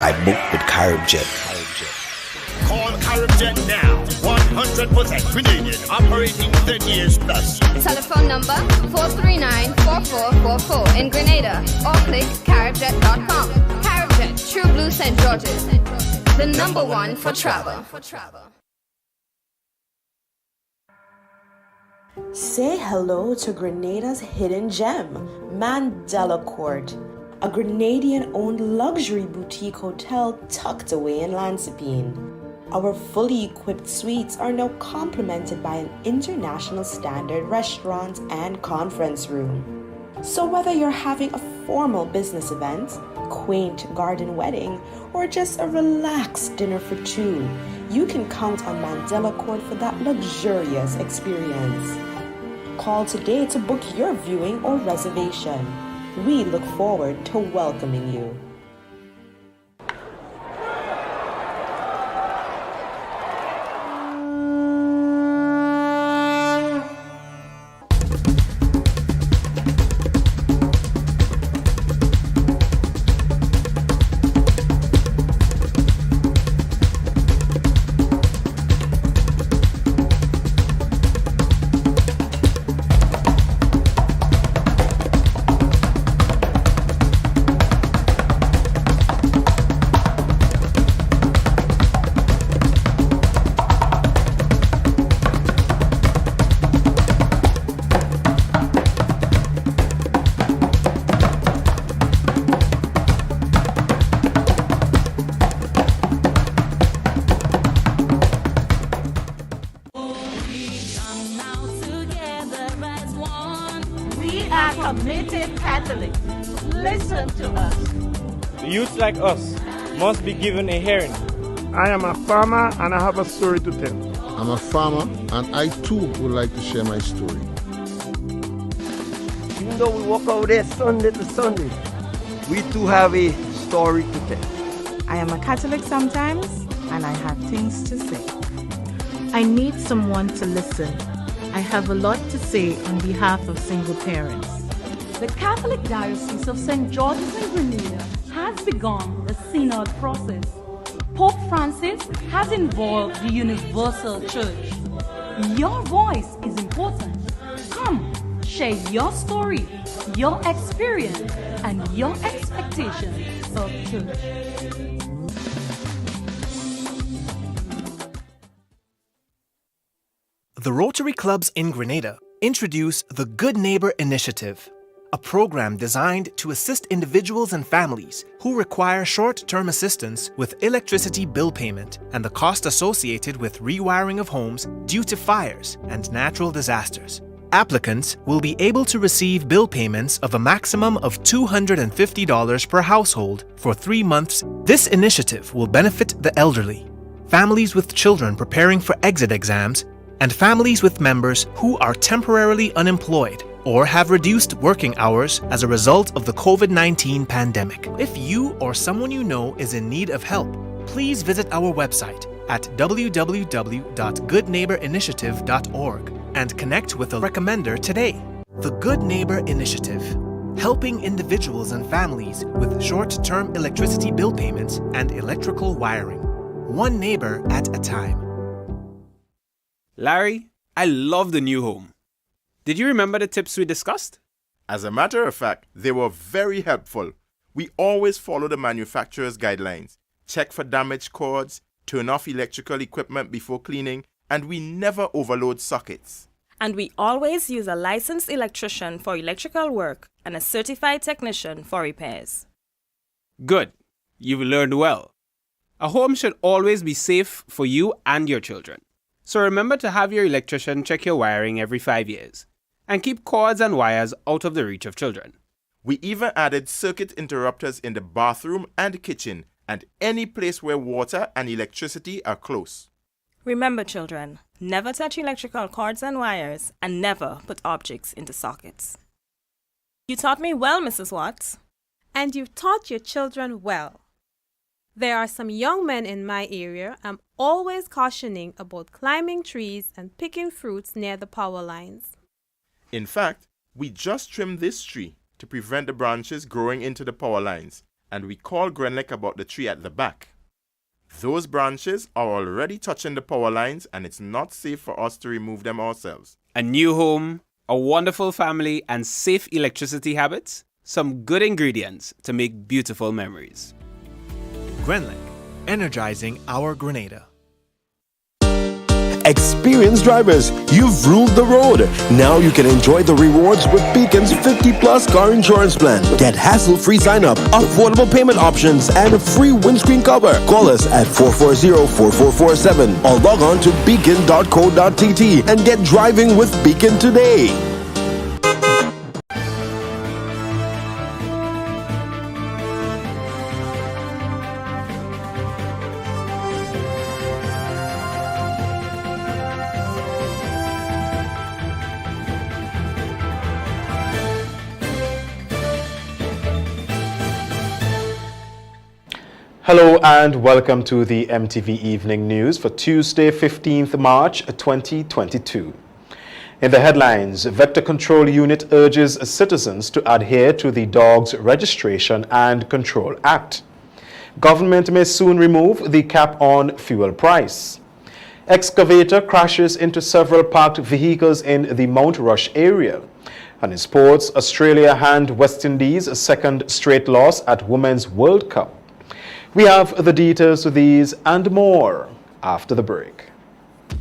I booked with CaribJet. Call CaribJet now. 100% Grenadian, operating 30 years plus. Telephone number 439-4444 in Grenada or click caribjet.com. CaribJet, True Blue St. George's. The number one for travel. Say hello to Grenada's hidden gem, Mandela Court, a Grenadian-owned luxury boutique hotel tucked away in Lansipine. Our fully equipped suites are now complemented by an international standard restaurant and conference room. So whether you're having a formal business event, quaint garden wedding, or just a relaxed dinner for two, you can count on Mandela Court for that luxurious experience. Call today to book your viewing or reservation. We look forward to welcoming you. Committed Catholics, listen to us. Youth like us must be given a hearing. I am a farmer and I have a story to tell. I'm a farmer and I too would like to share my story. Even though we walk over there Sunday to Sunday, we too have a story to tell. I am a Catholic sometimes and I have things to say. I need someone to listen. I have a lot to say on behalf of single parents. The Catholic Diocese of St. George's in Grenada has begun the synod process. Pope Francis has involved the Universal Church. Your voice is important. Come, share your story, your experience, and your expectations of church. The Rotary Clubs in Grenada introduce the Good Neighbor Initiative, a program designed to assist individuals and families who require short-term assistance with electricity bill payment and the cost associated with rewiring of homes due to fires and natural disasters. Applicants will be able to receive bill payments of a maximum of $250 per household for 3 months. This initiative will benefit the elderly, families with children preparing for exit exams, and families with members who are temporarily unemployed or have reduced working hours as a result of the COVID-19 pandemic. If you or someone you know is in need of help, please visit our website at www.goodneighborinitiative.org and connect with a recommender today. The Good Neighbor Initiative, helping individuals and families with short-term electricity bill payments and electrical wiring. One neighbor at a time. Larry, I love the new home. Did you remember the tips we discussed? As a matter of fact, they were very helpful. We always follow the manufacturer's guidelines, check for damaged cords, turn off electrical equipment before cleaning, and we never overload sockets. And we always use a licensed electrician for electrical work and a certified technician for repairs. Good. You've learned well. A home should always be safe for you and your children. So remember to have your electrician check your wiring every 5 years and keep cords and wires out of the reach of children. We even added circuit interrupters in the bathroom and kitchen and any place where water and electricity are close. Remember, children, never touch electrical cords and wires and never put objects into sockets. You taught me well, Mrs. Watts. And you've taught your children well. There are some young men in my area I'm always cautioning about climbing trees and picking fruits near the power lines. In fact, we just trimmed this tree to prevent the branches growing into the power lines, and we call Grenlec about the tree at the back. Those branches are already touching the power lines, and it's not safe for us to remove them ourselves. A new home, a wonderful family, and safe electricity habits? Some good ingredients to make beautiful memories. Grenlec, energizing our Grenada. Experienced drivers, you've ruled the road. Now you can enjoy the rewards with Beacon's 50-plus car insurance plan. Get hassle-free sign-up, affordable payment options, and a free windscreen cover. Call us at 440-4447 or log on to beacon.co.tt and get driving with Beacon today. Hello and welcome to the MTV Evening News for Tuesday, 15th March 2022. In the headlines, Vector Control Unit urges citizens to adhere to the Dogs Registration and Control Act. Government may soon remove the cap on fuel price. Excavator crashes into several parked vehicles in the Mount Rush area. And in sports, Australia hand West Indies a second straight loss at Women's World Cup. We have the details to these and more after the break.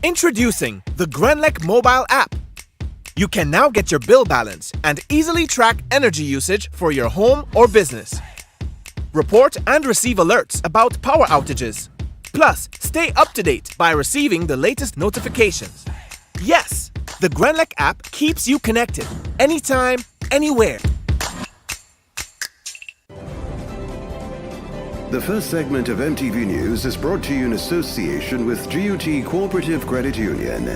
Introducing the Grenlec mobile app. You can now get your bill balance and easily track energy usage for your home or business. Report and receive alerts about power outages. Plus, stay up to date by receiving the latest notifications. Yes, the Grenlec app keeps you connected anytime, anywhere. The first segment of MTV News is brought to you in association with GUT Cooperative Credit Union.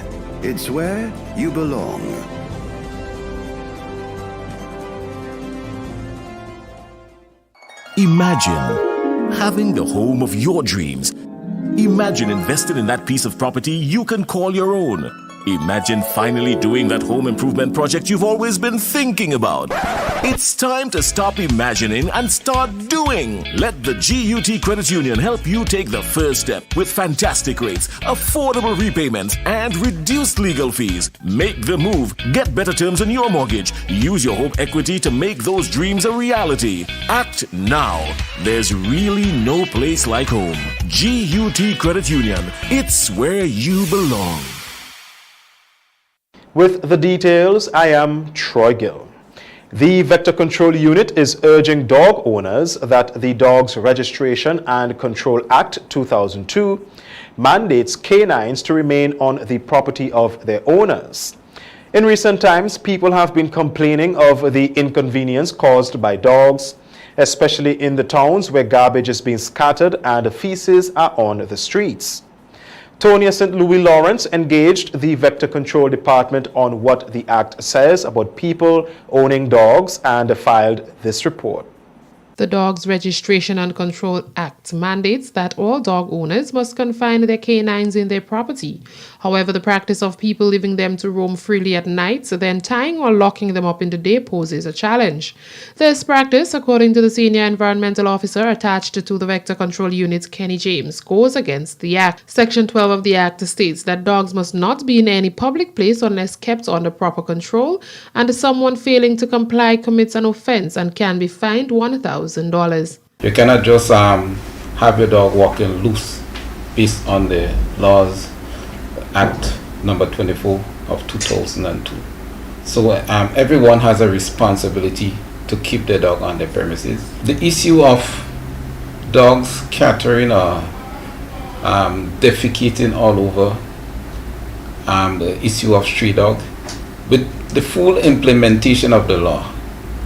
It's where you belong. Imagine having the home of your dreams. Imagine investing in that piece of property you can call your own. Imagine finally doing that home improvement project you've always been thinking about. It's time to stop imagining and start doing. Let the GUT Credit Union help you take the first step with fantastic rates, affordable repayments, and reduced legal fees. Make the move. Get better terms on your mortgage. Use your home equity to make those dreams a reality. Act now. There's really no place like home. GUT Credit Union. It's where you belong. With the details, I am Troy Gill. The Vector Control Unit is urging dog owners that the Dogs Registration and Control Act 2002 mandates canines to remain on the property of their owners. In recent times, people have been complaining of the inconvenience caused by dogs, especially in the towns where garbage is being scattered and feces are on the streets. Tonia St. Louis Lawrence engaged the Vector Control Department on what the Act says about people owning dogs and filed this report. The Dogs Registration and Control Act mandates that all dog owners must confine their canines in their property. However, the practice of people leaving them to roam freely at night, then tying or locking them up in the day poses a challenge. This practice, according to the Senior Environmental Officer attached to the Vector Control Unit, Kenny James, goes against the Act. Section 12 of the Act states that dogs must not be in any public place unless kept under proper control, and someone failing to comply commits an offense and can be fined $1,000. You cannot just have your dog walking loose based on the laws Act number 24 of 2002. So everyone has a responsibility to keep their dog on their premises. The issue of dogs scattering or defecating all over, the issue of stray dog, with the full implementation of the law,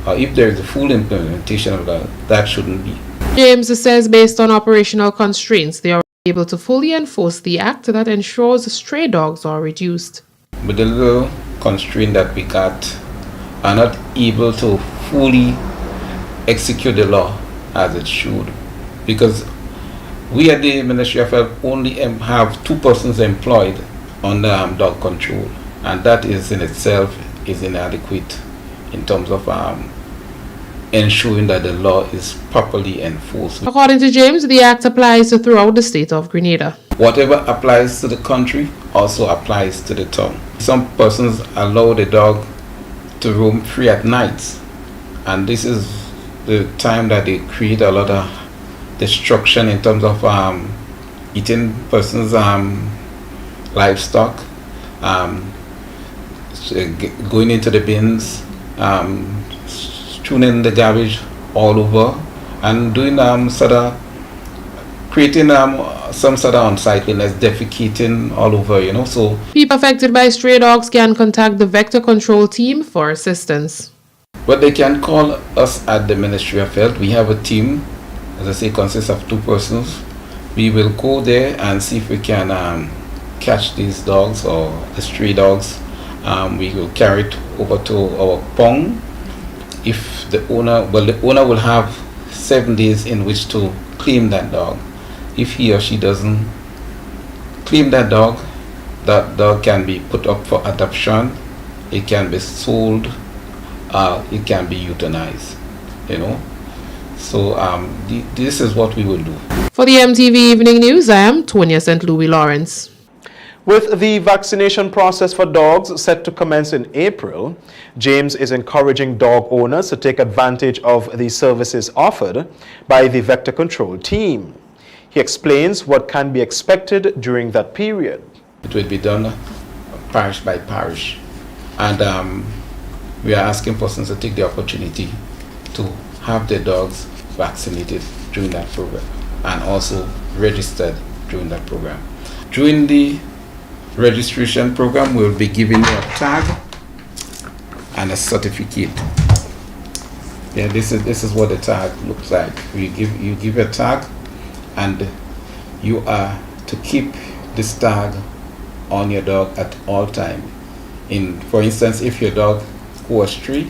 or if there is a full implementation of that shouldn't be. James says based on operational constraints, they are able to fully enforce the act that ensures stray dogs are reduced. With the little constraint that we got, are not able to fully execute the law as it should, because we at the Ministry of Health only have 2 persons employed on the dog control, and that is in itself is inadequate in terms of ensuring that the law is properly enforced. According to James, the act applies throughout the state of Grenada. Whatever applies to the country also applies to the town. Some persons allow the dog to roam free at nights, and this is the time that they create a lot of destruction in terms of eating persons' livestock, going into the bins, tuning the garbage all over, and doing creating some sort of unsightliness, defecating all over, so people affected by stray dogs can contact the vector control team for assistance. But they can call us at the Ministry of Health. We have a team, as I say, consists of 2 persons. We will go there and see if we can catch these dogs or the stray dogs. We will carry it over to our pond. If the owner will have 7 days in which to claim that dog. If he or she doesn't claim that dog can be put up for adoption. It can be sold. It can be euthanized. So this is what we will do. For the MTV Evening News, I am Tonya St. Louis Lawrence. With the vaccination process for dogs set to commence in April, James is encouraging dog owners to take advantage of the services offered by the vector control team. He explains what can be expected during that period. It will be done parish by parish, and we are asking persons to take the opportunity to have their dogs vaccinated during that program and also registered during that program. During the registration program, we will be giving you a tag and a certificate. Yeah, this is what the tag looks like. You give a tag, and you are to keep this tag on your dog at all time. For instance, if your dog goes astray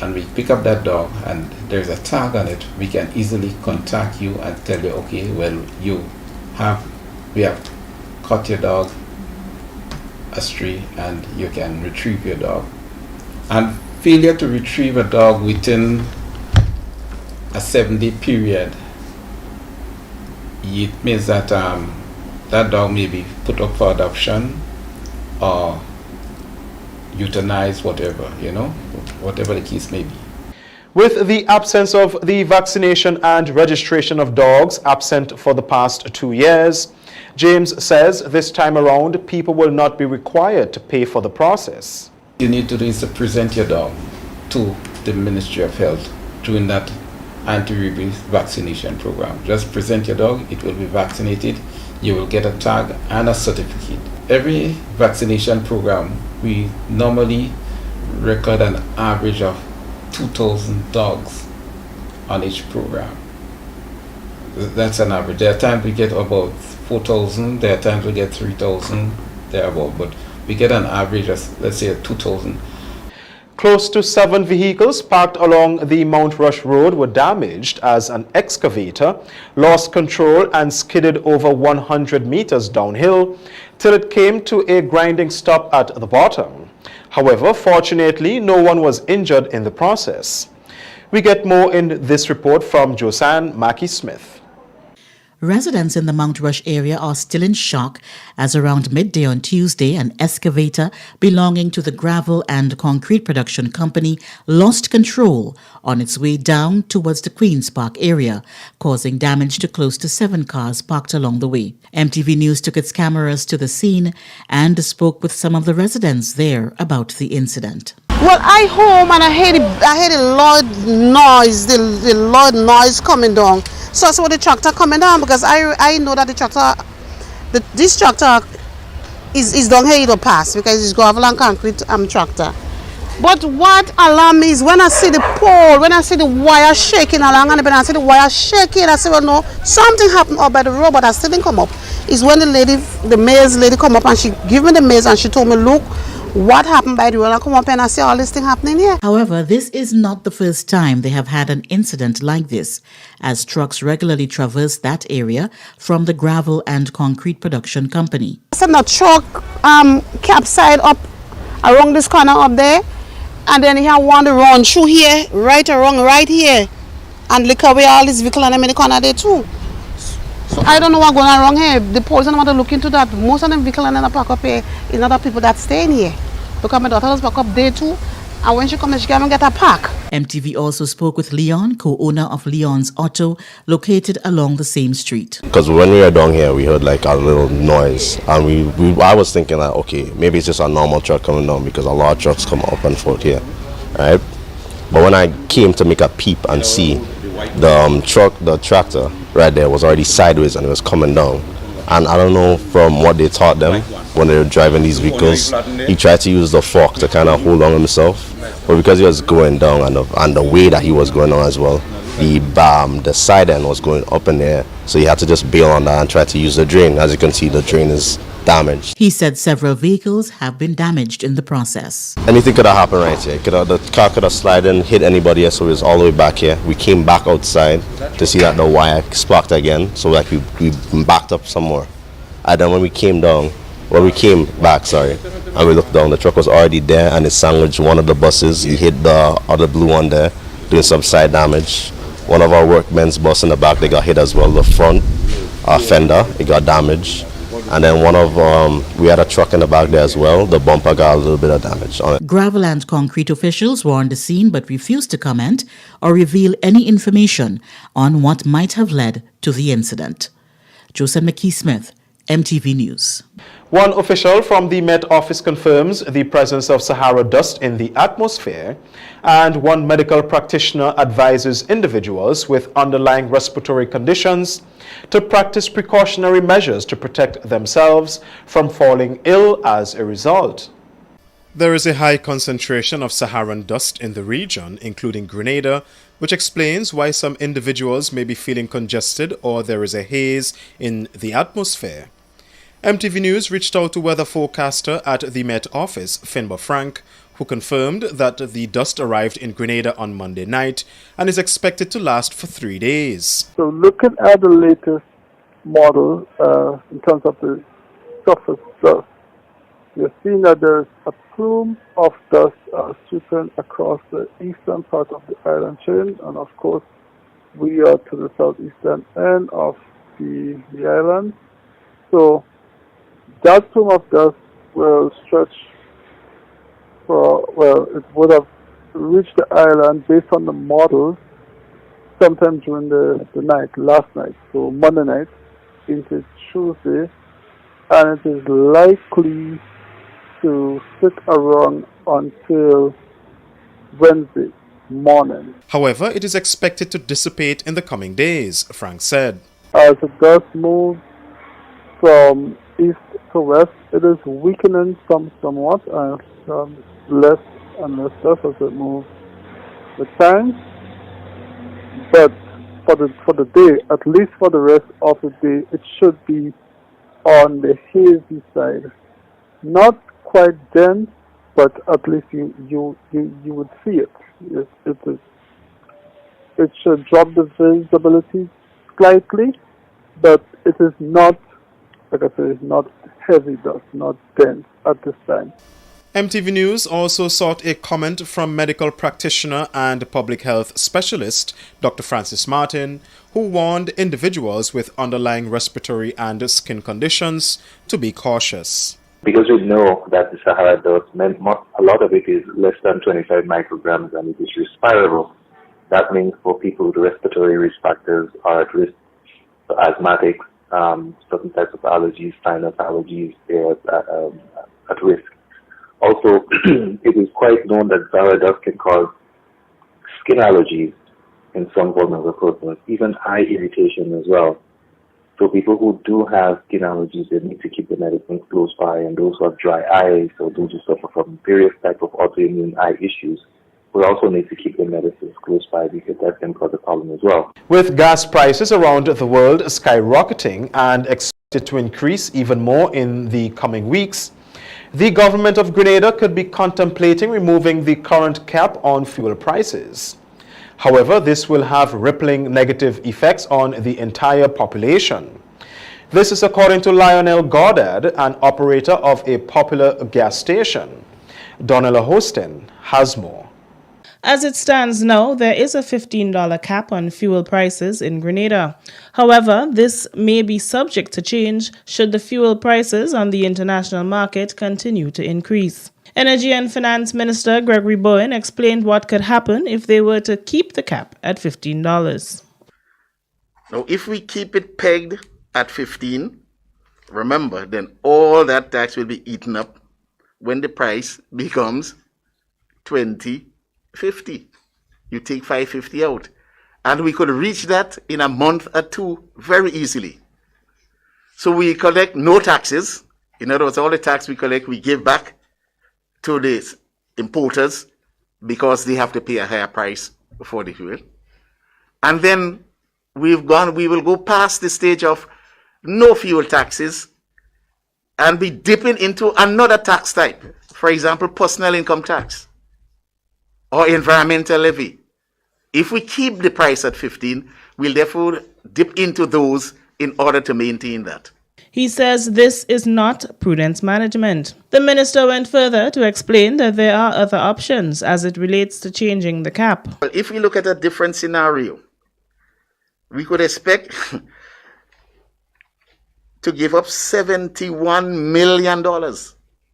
and we pick up that dog and there's a tag on it, we can easily contact you and tell you, okay, well, we have caught your dog astray and you can retrieve your dog. And failure to retrieve a dog within a 7-day period, it means that that dog may be put up for adoption or euthanized, whatever the case may be. With the absence of the vaccination and registration of dogs absent for the past 2 years, James says this time around people will not be required to pay for the process. You need to do is to present your dog to the Ministry of Health during that anti-rabies vaccination program. Just present your dog, it will be vaccinated, you will get a tag and a certificate. Every vaccination program, we normally record an average of 2,000 dogs on each program. That's an average. There are times we get about 4,000, there are times we get 3,000, thereabout, but we get an average of, let's say, 2,000. Close to 7 vehicles parked along the Mount Rush Road were damaged as an excavator lost control and skidded over 100 meters downhill till it came to a grinding stop at the bottom. However, fortunately, no one was injured in the process. We get more in this report from Josanne Mackey-Smith. Residents in the Mount Rush area are still in shock as around midday on Tuesday, an excavator belonging to the gravel and concrete production company lost control on its way down towards the Queen's Park area, causing damage to close to 7 cars parked along the way. MTV News took its cameras to the scene and spoke with some of the residents there about the incident. Well, I home and I heard a loud noise, the loud noise coming down. So I saw the tractor coming down because I know that this tractor is down here to pass because it's gravel and concrete tractor. But what alarmed me is when I see the pole, when I see the wire shaking along and I see the wire shaking, I say, well, no, something happened up by the road, but I still didn't come up. Is when the mayor's lady come up and she gave me the maze and she told me, look, what happened by the road? I come up and I see all this thing happening here. However, this is not the first time they have had an incident like this, as trucks regularly traverse that area from the gravel and concrete production company. I said, the truck capsized up around this corner up there, And then he had one to run through here, right or wrong, right here. And look away all these vehicles and them in the corner there too. So I don't know what's going on wrong here. The police don't want to look into that. Most of them vehicles and then park up here is other people that stay in here. Because my daughter was park up there too. And when she comes, she can't even get a park. MTV also spoke with Leon, co-owner of Leon's Auto, located along the same street. Because when we were down here, we heard like a little noise, and I was thinking that okay, maybe it's just a normal truck coming down because a lot of trucks come up and forth here, right? But when I came to make a peep and see the tractor right there was already sideways and it was coming down, and I don't know from what they taught them when they were driving these vehicles, he tried to use the fork to kind of hold on himself, but because he was going down and the way that he was going on as well, the side end was going up in the air, so he had to just bail on that and try to use the drain. As you can see, the drain is damaged. He said several vehicles have been damaged in the process. Anything could have happened right here. The car could have slid in, hit anybody else, so it was all the way back here. We came back outside to see that the wire sparked again, so like we backed up some more. And then when we came back, and we looked down, the truck was already there and it sandwiched one of the buses. He hit the other blue one there, doing some side damage. One of our workmen's bus in the back, they got hit as well. The front fender, it got damaged. And then we had a truck in the back there as well. The bumper got a little bit of damage on it. Gravel and concrete officials were on the scene but refused to comment or reveal any information on what might have led to the incident. Joseph McKee-Smith, MTV News. One official from the Met Office confirms the presence of Sahara dust in the atmosphere, and one medical practitioner advises individuals with underlying respiratory conditions to practice precautionary measures to protect themselves from falling ill as a result. There is a high concentration of Saharan dust in the region, including Grenada, which explains why some individuals may be feeling congested or there is a haze in the atmosphere. MTV News reached out to weather forecaster at the Met Office, Finbar Frank, who confirmed that the dust arrived in Grenada on Monday night and is expected to last for 3 days. So looking at the latest model in terms of the surface dust, you're seeing that there's a plume of dust sweeping across the eastern part of the island chain, and of course we are to the southeastern end of the island. So that plume of dust will stretch it would have reached the island based on the models sometime during the night, last night, so Monday night into Tuesday, and it is likely to stick around until Wednesday morning. However, it is expected to dissipate in the coming days, Frank said. As the dust moves from east to west, it is weakening somewhat and less and less dust as it moves with time. But for the day, at least for the rest of the day, it should be on the hazy side. Not quite dense, but at least you would see it. It should drop the visibility slightly, but it is not, like I said, it's not heavy dust, not dense at this time. MTV News also sought a comment from medical practitioner and public health specialist Dr. Francis Martin, who warned individuals with underlying respiratory and skin conditions to be cautious. Because we know that the Sahara dust, a lot of it is less than 25 micrograms and it is respirable. That means for people with respiratory risk factors are at risk, so asthmatics, certain types of allergies, sinus allergies, they are at risk. Also, it is quite known that Sahara dust can cause skin allergies in some vulnerable persons, even eye irritation as well. So people who do have skin allergies, they need to keep the medicine close by, and those who have dry eyes or those who suffer from various types of autoimmune eye issues will also need to keep their medicines close by because that can cause a problem as well. With gas prices around the world skyrocketing and expected to increase even more in the coming weeks, the government of Grenada could be contemplating removing the current cap on fuel prices. However, this will have rippling negative effects on the entire population. This is according to Lionel Goddard, an operator of a popular gas station. Donella Hostin has more. As it stands now, there is a $15 cap on fuel prices in Grenada. However, this may be subject to change should the fuel prices on the international market continue to increase. Energy and Finance Minister Gregory Bowen explained what could happen if they were to keep the cap at $15. Now, if we keep it pegged at 15, remember, then all that tax will be eaten up when the price becomes 20.50. You take 5.50 out. And we could reach that in a month or two very easily. So we collect no taxes. In other words, all the tax we collect, we give back to the importers because they have to pay a higher price for the fuel. And then we will go past the stage of no fuel taxes and be dipping into another tax type. For example, personal income tax or environmental levy. If we keep the price at 15, we'll therefore dip into those in order to maintain that. He says this is not prudent management. The minister went further to explain that there are other options as it relates to changing the cap. Well, if we look at a different scenario, we could expect to give up $71 million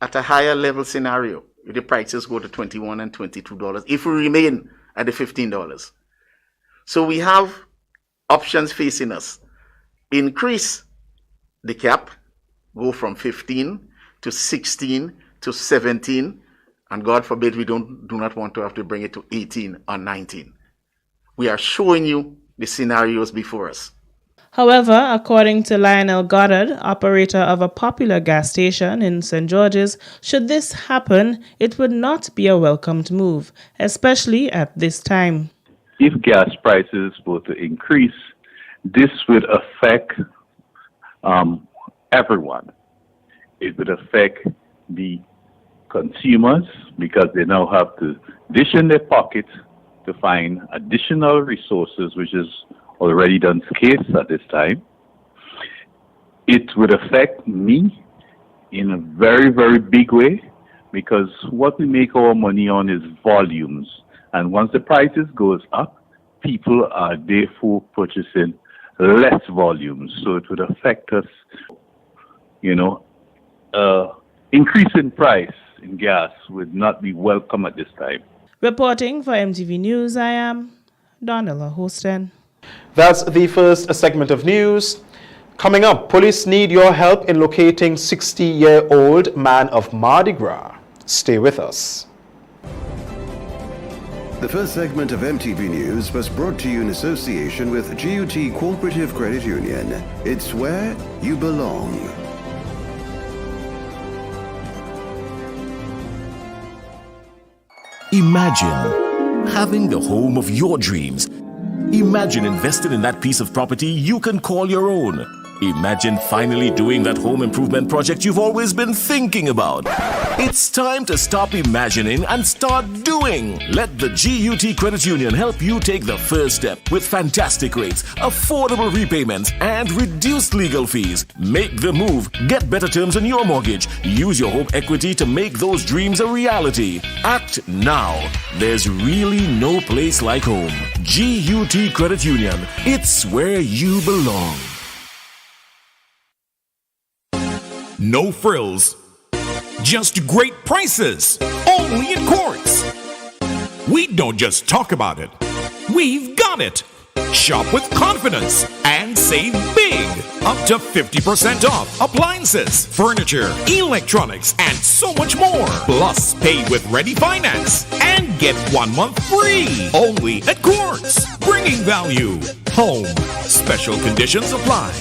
at a higher level scenario if the prices go to $21 and $22 if we remain at the $15. So we have options facing us. Increase the cap, go from 15 to 16 to 17, and God forbid we do not want to have to bring it to 18 or 19. We are showing you the scenarios before us. However, according to Lionel Goddard, operator of a popular gas station in St. George's, should this happen, it would not be a welcomed move, especially at this time. If gas prices were to increase, this would affect everyone. It would affect the consumers because they now have to dish in their pockets to find additional resources, which is already done scarce at this time. It would affect me in a very, very big way because what we make our money on is volumes. And once the prices goes up, people are therefore purchasing less volumes. So it would affect us, increase in price in gas would not be welcome at this time. Reporting for MTV News, I am Donella Hostin. That's the first segment of news. Coming up, police need your help in locating 60-year-old man of Mardi Gras. Stay with us. The first segment of MTV News was brought to you in association with GUT Cooperative Credit Union. It's where you belong. Imagine having the home of your dreams. Imagine investing in that piece of property you can call your own. Imagine finally doing that home improvement project you've always been thinking about. It's time to stop imagining and start doing. Let the GUT Credit Union help you take the first step with fantastic rates, affordable repayments, and reduced legal fees. Make the move. Get better terms on your mortgage. Use your home equity to make those dreams a reality. Act now. There's really no place like home. GUT Credit Union. It's where you belong. No frills, just great prices, only at Courts. We don't just talk about it, we've got it. Shop with confidence and save big. Up to 50% off appliances, furniture, electronics, and so much more. Plus, pay with ready finance and get 1 month free. Only at Courts. Bringing value home. Special conditions apply.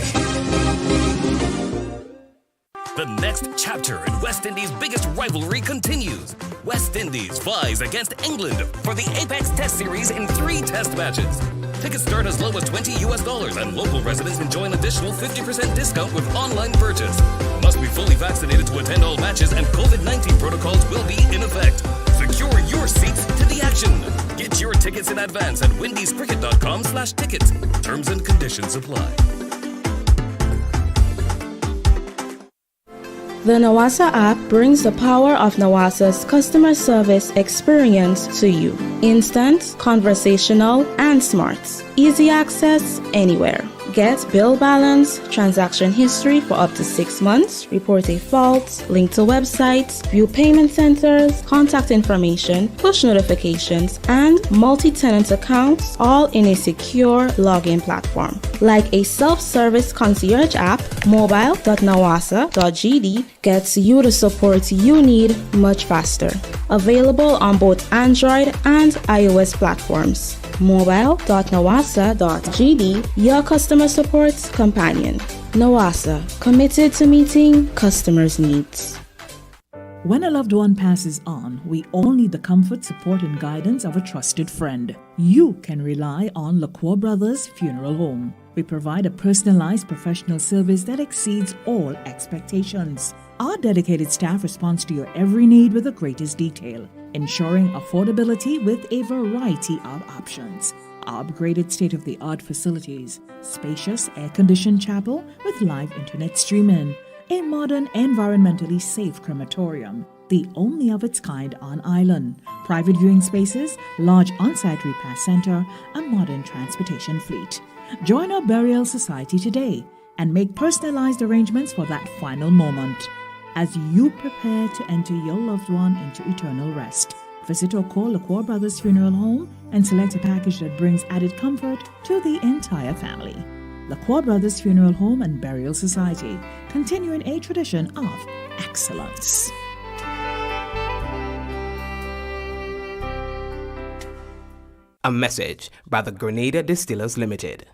The next chapter in West Indies' biggest rivalry continues. West Indies flies against England for the Apex Test Series in 3 test matches. Tickets start as low as $20 and local residents enjoy an additional 50% discount with online purchase. Must be fully vaccinated to attend all matches and COVID-19 protocols will be in effect. Secure your seats to the action. Get your tickets in advance at windiescricket.com/tickets. Terms and conditions apply. The Nawasa app brings the power of Nawasa's customer service experience to you. Instant, conversational, and smart. Easy access anywhere. Get bill balance, transaction history for up to 6 months, report a fault, link to websites, view payment centers, contact information, push notifications, and multi-tenant accounts, all in a secure login platform. Like a self-service concierge app, mobile.nawasa.gd gets you the support you need much faster. Available on both Android and iOS platforms. mobile.nawasa.gd, your customer support companion. Nawasa, committed to meeting customers' needs. When a loved one passes on, we all need the comfort, support, and guidance of a trusted friend. You can rely on LaCour Brothers Funeral Home. We provide a personalized professional service that exceeds all expectations. Our dedicated staff responds to your every need with the greatest detail, ensuring affordability with a variety of options. Our upgraded state-of-the-art facilities, spacious air-conditioned chapel with live internet streaming, a modern, environmentally safe crematorium, the only of its kind on island, private viewing spaces, large on-site repast center, a modern transportation fleet. Join our burial society today and make personalized arrangements for that final moment. As you prepare to enter your loved one into eternal rest, visit or call LaCour Brothers Funeral Home and select a package that brings added comfort to the entire family. LaCour Brothers Funeral Home and Burial Society, continuing a tradition of excellence. A message by the Grenada Distillers Limited.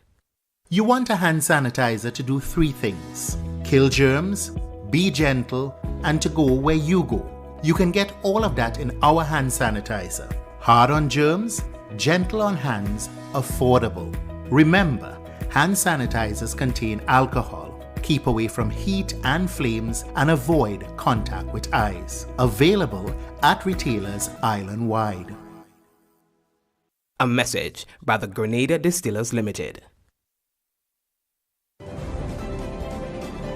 You want a hand sanitizer to do 3 things: kill germs, be gentle, and to go where you go. You can get all of that in our hand sanitizer. Hard on germs, gentle on hands, affordable. Remember, hand sanitizers contain alcohol. Keep away from heat and flames and avoid contact with eyes. Available at retailers island-wide. A message by the Grenada Distillers Limited.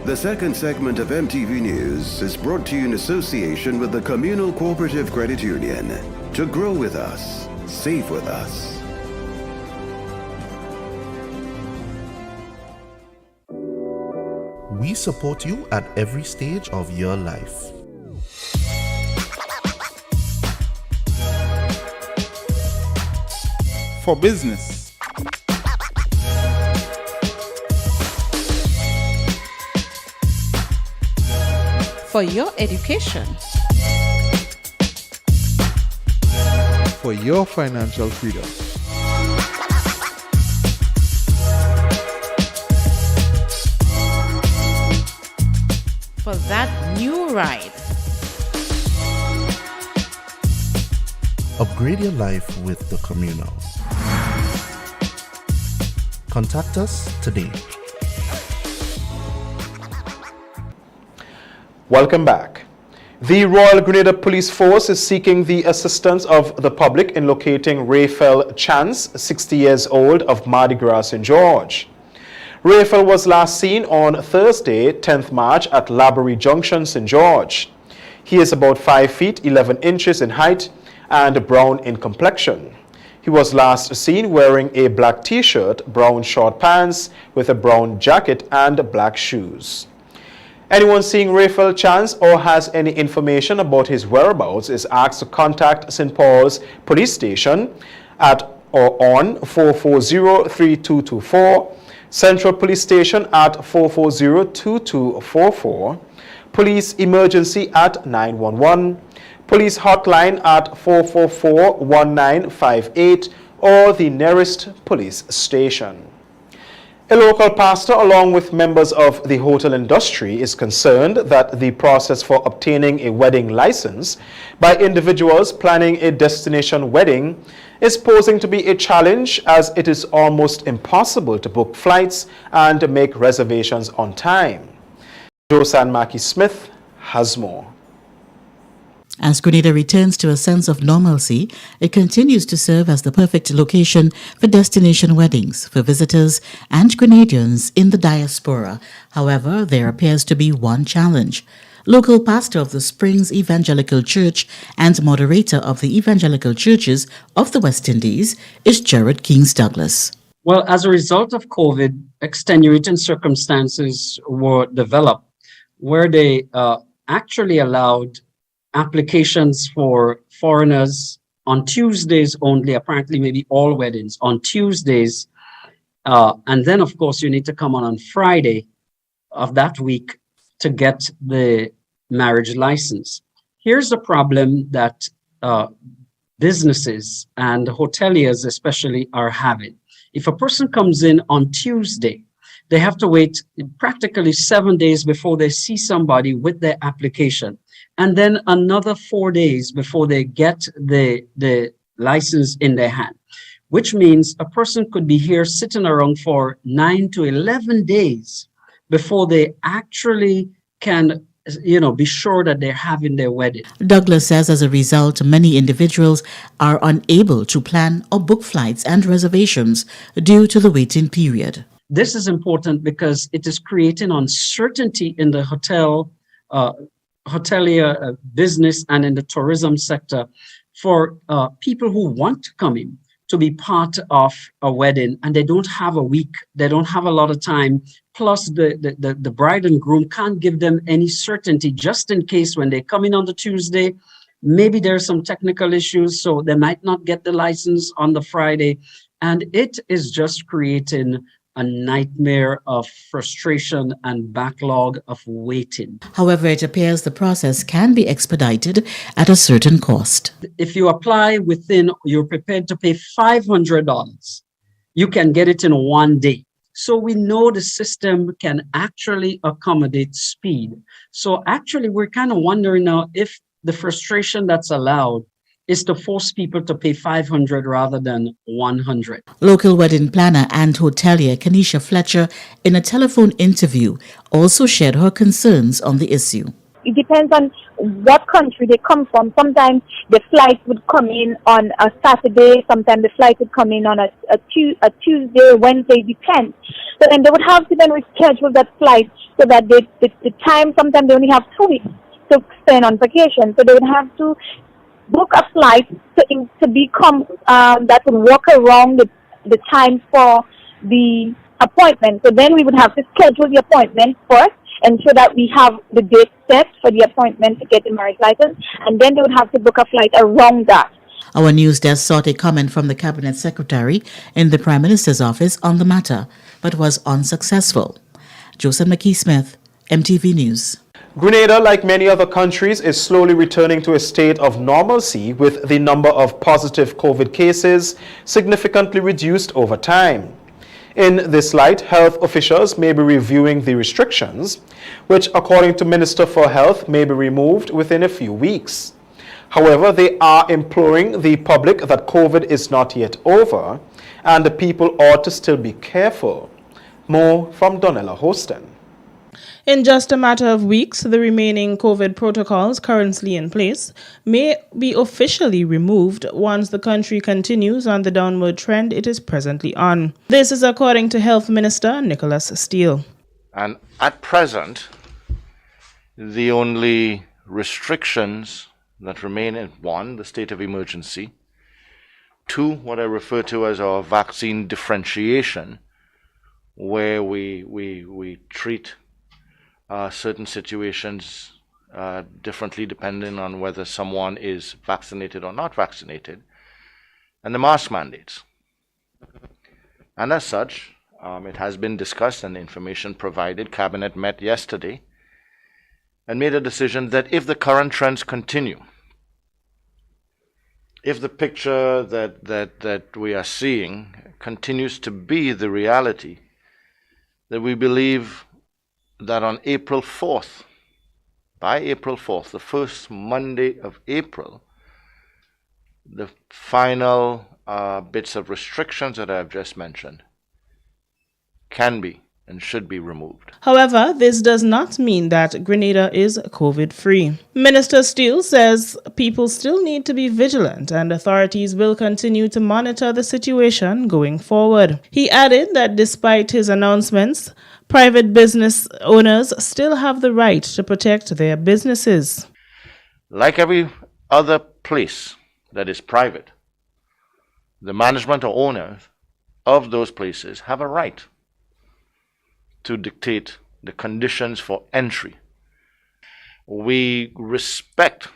The second segment of MTV News is brought to you in association with the Communal Cooperative Credit Union. To grow with us, save with us. We support you at every stage of your life. For business, for your education, for your financial freedom, for that new ride. Upgrade your life with the Communal. Contact us today. Welcome back. The Royal Grenada Police Force is seeking the assistance of the public in locating Raphael Chance, 60 years old, of Mardi Gras, St. George. Raphael was last seen on Thursday, 10th March at Laborie Junction, St. George. He is about 5 feet 11 inches in height and brown in complexion. He was last seen wearing a black t-shirt, brown short pants with a brown jacket and black shoes. Anyone seeing Raphael Chance or has any information about his whereabouts is asked to contact St. Paul's Police Station at or on 440-3224, Central Police Station at 440-2244, Police Emergency at 911, Police Hotline at 444-1958, or the nearest police station. A local pastor, along with members of the hotel industry, is concerned that the process for obtaining a wedding license by individuals planning a destination wedding is posing to be a challenge, as it is almost impossible to book flights and make reservations on time. Josanne Mackey-Smith has more. As Grenada returns to a sense of normalcy, it continues to serve as the perfect location for destination weddings for visitors and Grenadians in the diaspora. However, there appears to be one challenge. Local pastor of the Springs Evangelical Church and moderator of the Evangelical Churches of the West Indies is Jared Kings Douglas. Well, as a result of COVID, extenuating circumstances were developed where they actually allowed applications for foreigners on Tuesdays only, apparently maybe all weddings on Tuesdays. And then, of course, you need to come on Friday of that week to get the marriage license. Here's the problem that businesses and hoteliers especially are having. If a person comes in on Tuesday, they have to wait practically 7 days before they see somebody with their application, and then another 4 days before they get the license in their hand, which means a person could be here sitting around for 9 to 11 days before they actually can, be sure that they're having their wedding. Douglas says as a result, many individuals are unable to plan or book flights and reservations due to the waiting period. This is important because it is creating uncertainty in the hotelier business and in the tourism sector for people who want to come in to be part of a wedding, and they don't have a week, they don't have a lot of time, plus the bride and groom can't give them any certainty just in case when they come in on the Tuesday, maybe there's some technical issues, so they might not get the license on the Friday, and it is just creating a nightmare of frustration and backlog of waiting. However, it appears the process can be expedited at a certain cost. If you apply you're prepared to pay $500, you can get it in 1 day. So we know the system can actually accommodate speed. So actually, we're kind of wondering now if the frustration that's allowed is to force people to pay $500 rather than $100. Local wedding planner and hotelier Kenisha Fletcher, in a telephone interview, also shared her concerns on the issue. It depends on what country they come from. Sometimes the flight would come in on a Saturday. Sometimes the flight would come in on a Tuesday, Wednesday, depends. So then they would have to then reschedule that flight so that the time, sometimes they only have 2 weeks to spend on vacation. So they would have to book a flight to become that would work around the time for the appointment. So then we would have to schedule the appointment first, ensure that we have the date set for the appointment to get the marriage license, and then they would have to book a flight around that. Our news desk sought a comment from the Cabinet Secretary in the Prime Minister's office on the matter, but was unsuccessful. Joseph McKee-Smith, MTV News. Grenada, like many other countries, is slowly returning to a state of normalcy with the number of positive COVID cases significantly reduced over time. In this light, health officials may be reviewing the restrictions, which, according to Minister for Health, may be removed within a few weeks. However, they are imploring the public that COVID is not yet over and the people ought to still be careful. More from Donella Hostin. In just a matter of weeks, the remaining COVID protocols currently in place may be officially removed once the country continues on the downward trend it is presently on. This is according to Health Minister Nicholas Steele. And at present, the only restrictions that remain in 1, the state of emergency, 2, what I refer to as our vaccine differentiation, where we treat certain situations differently depending on whether someone is vaccinated or not vaccinated, and the mask mandates. And as such, it has been discussed and information provided. Cabinet met yesterday and made a decision that if the current trends continue, if the picture that we are seeing continues to be the reality, that we believe that on April 4th, by April 4th, the first Monday of April, the final bits of restrictions that I have just mentioned can be and should be removed. However, this does not mean that Grenada is COVID-free. Minister Steele says people still need to be vigilant and authorities will continue to monitor the situation going forward. He added that despite his announcements, private business owners still have the right to protect their businesses. Like every other place that is private, the management or owners of those places have a right to dictate the conditions for entry. We respect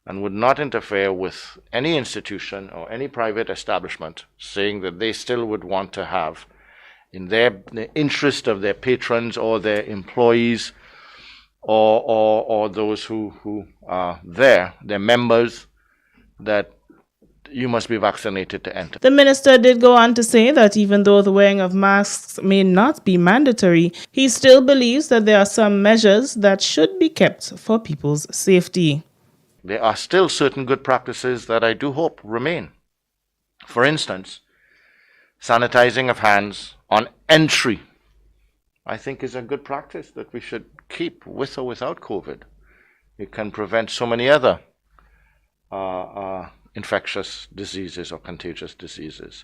and would not interfere with any institution or any private establishment saying that they still would want to have, in the interest of their patrons or their employees or those who are there, their members, that you must be vaccinated to enter. The minister did go on to say that even though the wearing of masks may not be mandatory, he still believes that there are some measures that should be kept for people's safety. There are still certain good practices that I do hope remain. For instance, sanitizing of hands on entry, I think, is a good practice that we should keep with or without COVID. It can prevent so many other infectious diseases or contagious diseases.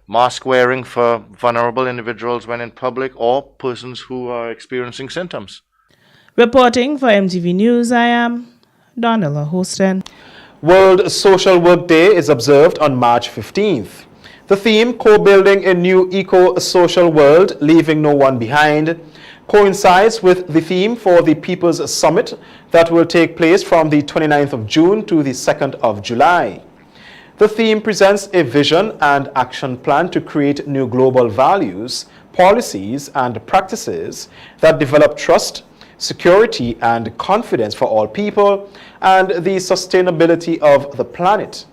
Mask wearing for vulnerable individuals when in public or persons who are experiencing symptoms. Reporting for MTV News, I am Donella Houston. World Social Work Day is observed on March 15th. The theme, Co-Building a New Eco-Social World, Leaving No One Behind, coincides with the theme for the People's Summit that will take place from the 29th of June to the 2nd of July. The theme presents a vision and action plan to create new global values, policies, and practices that develop trust, security, and confidence for all people and the sustainability of the planet.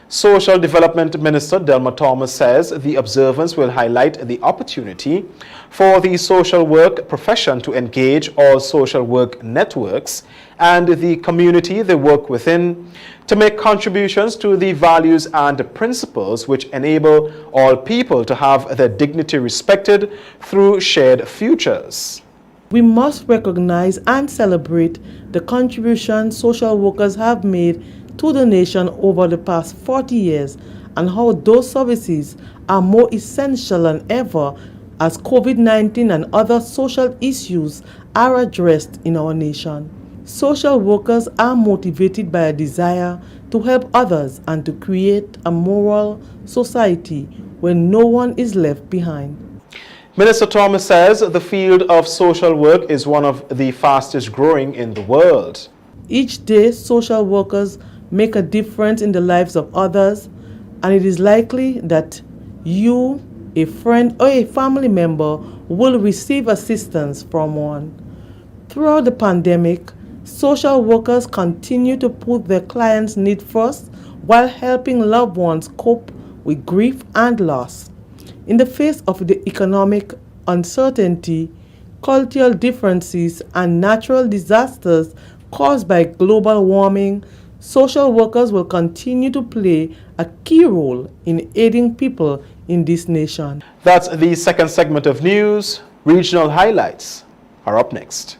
Social Development Minister Delma Thomas says the observance will highlight the opportunity for the social work profession to engage all social work networks and the community they work within to make contributions to the values and principles which enable all people to have their dignity respected through shared futures. We must recognize and celebrate the contributions social workers have made to the nation over the past 40 years and how those services are more essential than ever as COVID-19 and other social issues are addressed in our nation. Social workers are motivated by a desire to help others and to create a moral society where no one is left behind. Minister Thomas says the field of social work is one of the fastest growing in the world. Each day, social workers make a difference in the lives of others, and it is likely that you, a friend, or a family member will receive assistance from one. Throughout the pandemic, social workers continue to put their clients' needs first while helping loved ones cope with grief and loss. In the face of the economic uncertainty, cultural differences, and natural disasters caused by global warming, social workers will continue to play a key role in aiding people in this nation. That's the second segment of news. Regional highlights are up next.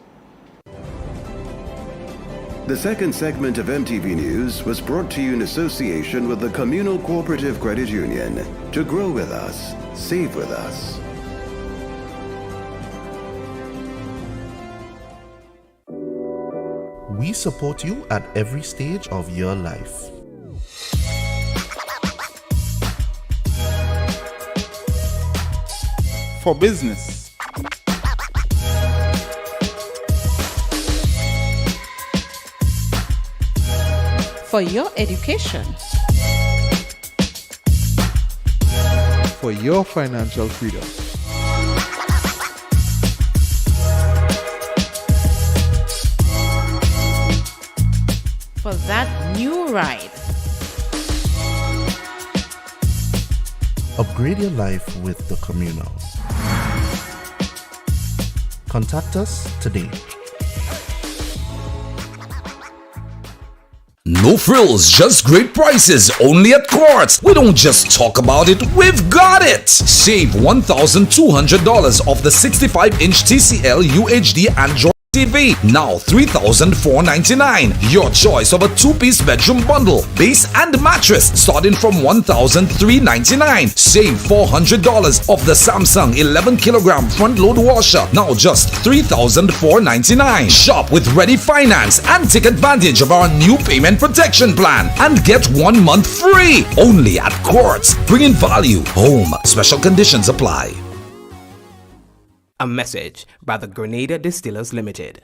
The second segment of MTV News was brought to you in association with the Communal Cooperative Credit Union. To grow with us, save with us. We support you at every stage of your life. For business. For your education. For your financial freedom. For that new ride. Upgrade your life with the Communal. Contact us today. No frills, just great prices, only at Quartz. We don't just talk about it, we've got it! Save $1,200 off the 65-inch TCL UHD Android TV, now $3,499. Your choice of a 2-piece bedroom bundle, base and mattress, starting from $1,399. Save $400 off the Samsung 11-kilogram front-load washer, now just $3,499. Shop with Ready Finance and take advantage of our new payment protection plan and get 1 month free. Only at Quartz, bringing value home. Special conditions apply. A message by the Grenada Distillers Limited.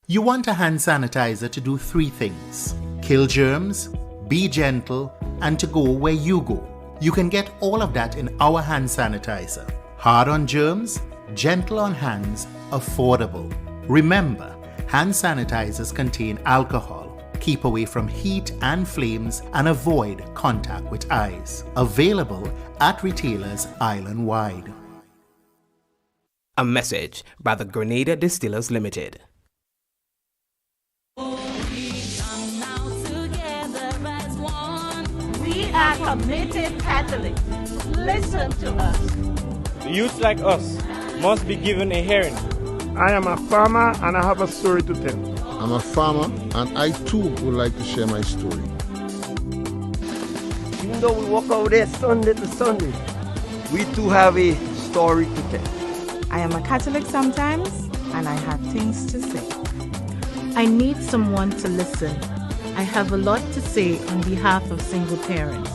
You want a hand sanitizer to do 3 things: kill germs, be gentle, and to go where you go. You can get all of that in our hand sanitizer. Hard on germs, gentle on hands, affordable. Remember, hand sanitizers contain alcohol. Keep away from heat and flames and avoid contact with eyes. Available at retailers island-wide. A message by the Grenada Distillers Limited. We are committed Catholics. Listen to us. Youth like us must be given a hearing. I am a farmer and I have a story to tell. I'm a farmer and I too would like to share my story. Even though we walk over there Sunday to Sunday, we too have a story to tell. I am a Catholic sometimes, and I have things to say. I need someone to listen. I have a lot to say on behalf of single parents.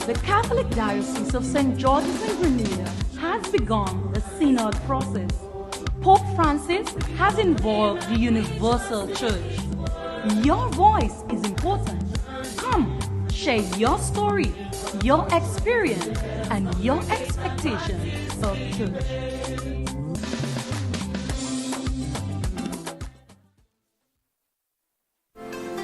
The Catholic Diocese of St. George's in Grenada has begun the synod process. Pope Francis has involved the Universal Church. Your voice is important. Come, share your story, your experience, and your expectations of church.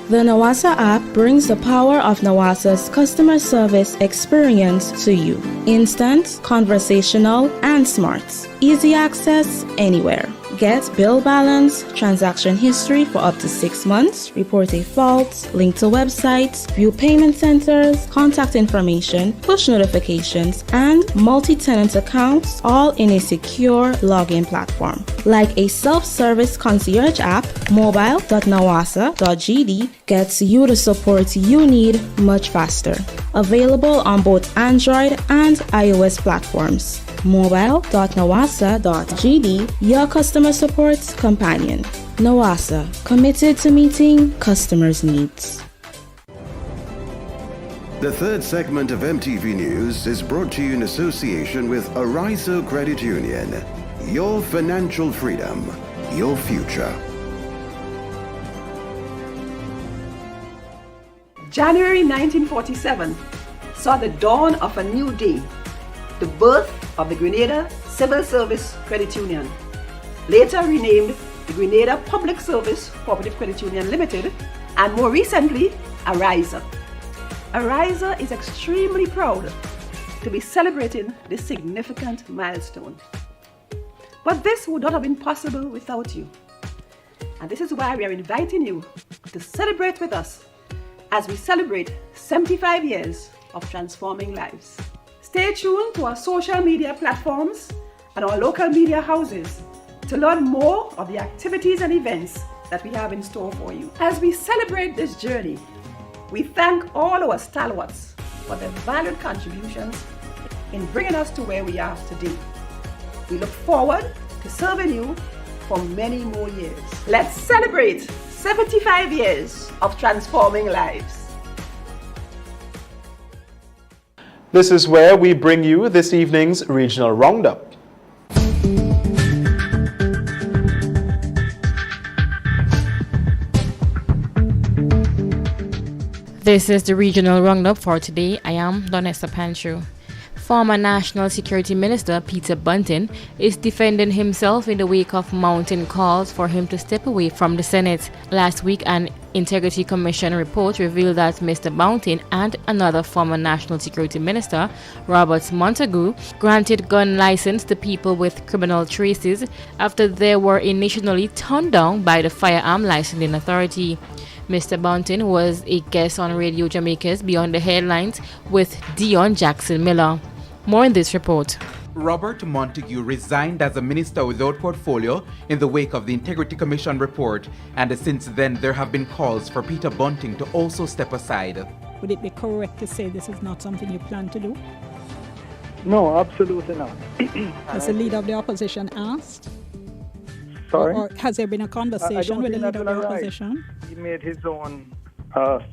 The Nawasa app brings the power of Nawasa's customer service experience to you. Instant, conversational, and smart. Easy access anywhere. Get bill balance, transaction history for up to 6 months, report a fault, link to websites, view payment centers, contact information, push notifications, and multi-tenant accounts, all in a secure login platform. Like a self-service concierge app, mobile.nawasa.gd gets you the support you need much faster. Available on both Android and iOS platforms. Mobile.nawasa.gd, your customer support companion. Nawasa, committed to meeting customers' needs. The third segment of MTV News is brought to you in association with Arizo Credit Union. Your financial freedom, your future. January 1947 saw the dawn of a new day, the birth of the Grenada Civil Service Credit Union, later renamed the Grenada Public Service Cooperative Credit Union Limited, and more recently, Arizo. Arizo is extremely proud to be celebrating this significant milestone. But this would not have been possible without you. And this is why we are inviting you to celebrate with us as we celebrate 75 years of transforming lives. Stay tuned to our social media platforms and our local media houses to learn more of the activities and events that we have in store for you. As we celebrate this journey, we thank all our stalwarts for their valued contributions in bringing us to where we are today. We look forward to serving you for many more years. Let's celebrate 75 years of transforming lives. This is where we bring you this evening's regional roundup. This is the regional roundup for today. I am Donessa Pancho. Former National Security Minister Peter Bunting is defending himself in the wake of mounting calls for him to step away from the Senate. Last week, an Integrity Commission report revealed that Mr. Bunting and another former National Security Minister, Robert Montagu, granted gun license to people with criminal traces after they were initially turned down by the Firearm Licensing Authority. Mr. Bunting was a guest on Radio Jamaica's Beyond the Headlines with Dion Jackson Miller. More in this report. Robert Montague resigned as a minister without portfolio in the wake of the Integrity Commission report, and since then there have been calls for Peter Bunting to also step aside. Would it be correct to say this is not something you plan to do? No, absolutely not. Has the leader of the opposition asked? Sorry? Or has there been a conversation with the leader of the opposition? He made his own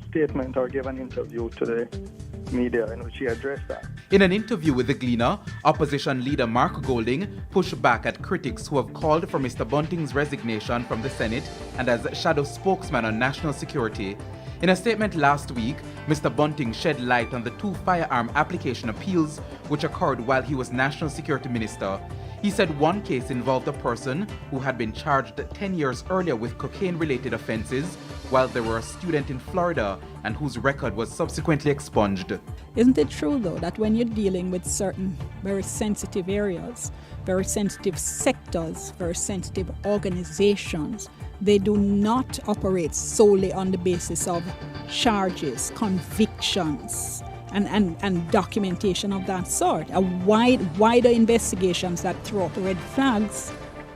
statement or gave an interview to the media in which he addressed that. In an interview with The Gleaner, opposition leader Mark Golding pushed back at critics who have called for Mr. Bunting's resignation from the Senate and as shadow spokesman on national security. In a statement last week, Mr. Bunting shed light on the 2 firearm application appeals which occurred while he was National Security Minister. He said one case involved a person who had been charged 10 years earlier with cocaine-related offenses, while they were a student in Florida and whose record was subsequently expunged. Isn't it true, though, that when you're dealing with certain very sensitive areas, very sensitive sectors, very sensitive organizations, they do not operate solely on the basis of charges, convictions, and documentation of that sort? A wider investigations that throw up red flags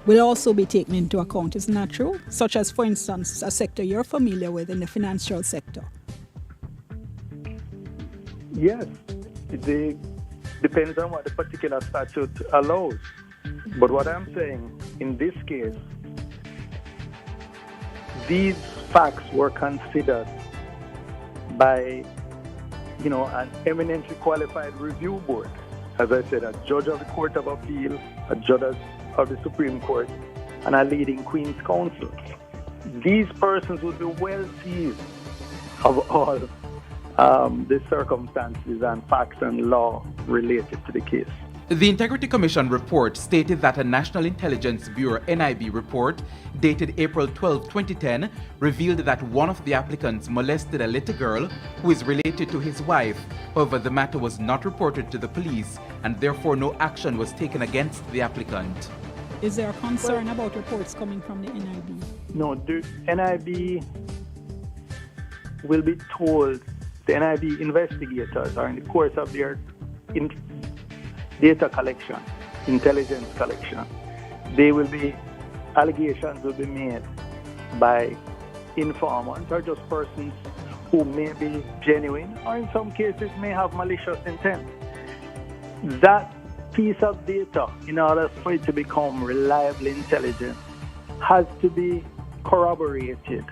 will also be taken into account. Isn't that true? Such as, for instance, a sector you're familiar with in the financial sector. Yes, it depends on what the particular statute allows. But what I'm saying, in this case, these facts were considered by, an eminently qualified review board. As I said, a judge of the Court of Appeal, a judge of the Supreme Court, and a leading Queen's Counsel. These persons would be well seized of all the circumstances and facts and law related to the case. The Integrity Commission report stated that a National Intelligence Bureau NIB report dated April 12, 2010 revealed that one of the applicants molested a little girl who is related to his wife. However, the matter was not reported to the police and therefore no action was taken against the applicant. Is there a concern about reports coming from the NIB? No, the NIB will be told, the NIB investigators are in the course of their data collection, intelligence collection. Allegations will be made by informants or just persons who may be genuine or in some cases may have malicious intent. That piece of data, in order for it to become reliable intelligence, has to be corroborated,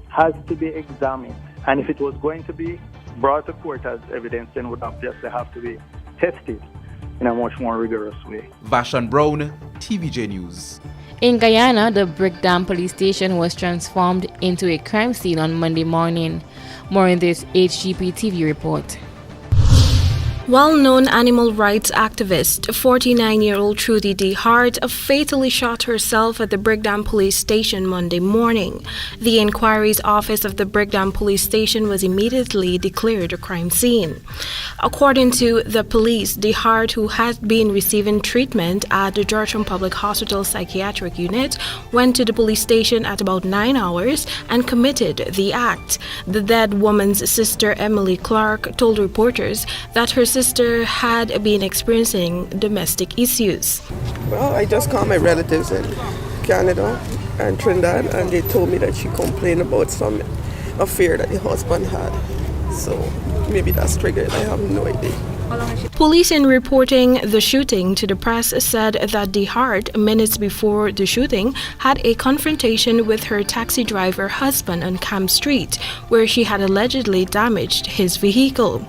has to be examined. And if it was going to be brought to court as evidence, then would obviously have to be tested in a much more rigorous way. Vashon Brown, TVJ News. In Guyana, the Brick Dam police station was transformed into a crime scene on Monday morning. More in this HGP TV report. Well-known animal rights activist, 49-year-old Trudy D. Hart, fatally shot herself at the Brickdam police station Monday morning. The inquiry's office of the Brickdam police station was immediately declared a crime scene. According to the police, D. Hart, who had been receiving treatment at the Georgetown Public Hospital Psychiatric Unit, went to the police station at about 9 hours and committed the act. The dead woman's sister, Emily Clark, told reporters that her sister had been experiencing domestic issues. Well, I just called my relatives in Canada and Trinidad, and they told me that she complained about some affair that the husband had. So maybe that's triggered. I have no idea. Police, in reporting the shooting to the press, said that D. Hart, minutes before the shooting, had a confrontation with her taxi driver husband on Camp Street, where she had allegedly damaged his vehicle.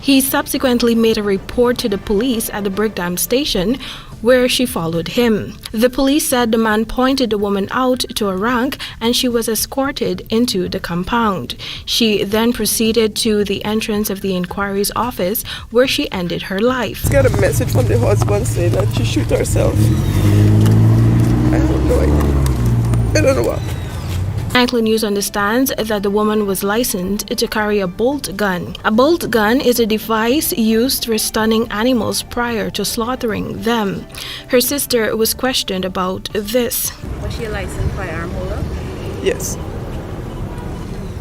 He subsequently made a report to the police at the Brickdam station, where she followed him. The police said the man pointed the woman out to a rank and she was escorted into the compound. She then proceeded to the entrance of the inquiry's office, where she ended her life. I got a message from the husband saying that she shot herself. I have no idea. I don't know what. Nightly News understands that the woman was licensed to carry a bolt gun. A bolt gun is a device used for stunning animals prior to slaughtering them. Her sister was questioned about this. Was she a licensed firearm holder? Yes.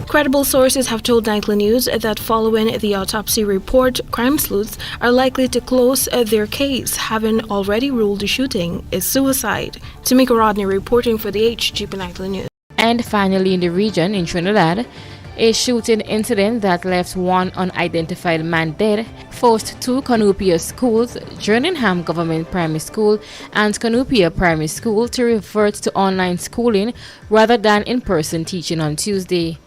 Credible sources have told Nightly News that following the autopsy report, crime sleuths are likely to close their case, having already ruled the shooting is suicide. Tamika Rodney reporting for the HGP Nightly News. And finally, in the region, in Trinidad, a shooting incident that left one unidentified man dead forced two Canopia schools, Jerningham Government Primary School and Canopia Primary School, to revert to online schooling rather than in-person teaching on Tuesday.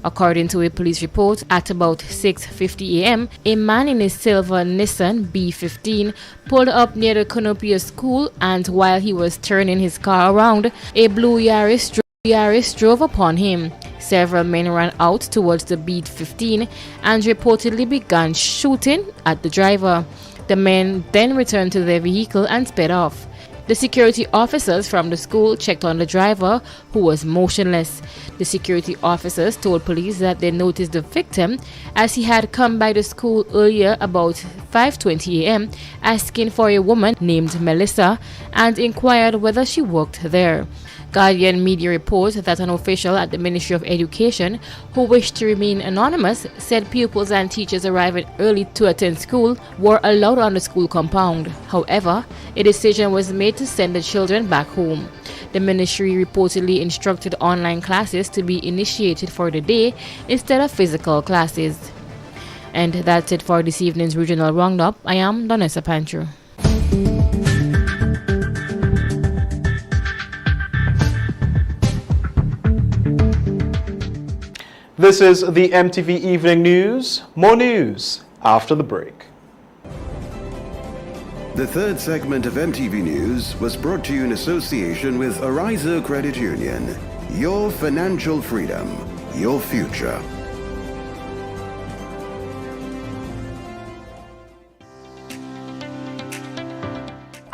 According to a police report, at about 6:50 a.m., a man in a silver Nissan B15 pulled up near the Canopia school, and while he was turning his car around, a blue Yaris drove upon him. Several men ran out towards the B15 and reportedly began shooting at the driver. The men then returned to their vehicle and sped off. The security officers from the school checked on the driver, who was motionless. The security officers told police that they noticed the victim as he had come by the school earlier about 5:20 a.m. asking for a woman named Melissa and inquired whether she worked there. Guardian Media reports that an official at the Ministry of Education, who wished to remain anonymous, said pupils and teachers arriving early to attend school were allowed on the school compound. However, a decision was made to send the children back home. The ministry reportedly instructed online classes to be initiated for the day instead of physical classes. And that's it for this evening's Regional Roundup. I am Donessa Pantru. This is the MTV Evening News. More news after the break. The third segment of MTV News was brought to you in association with Ariza Credit Union. Your financial freedom, your future.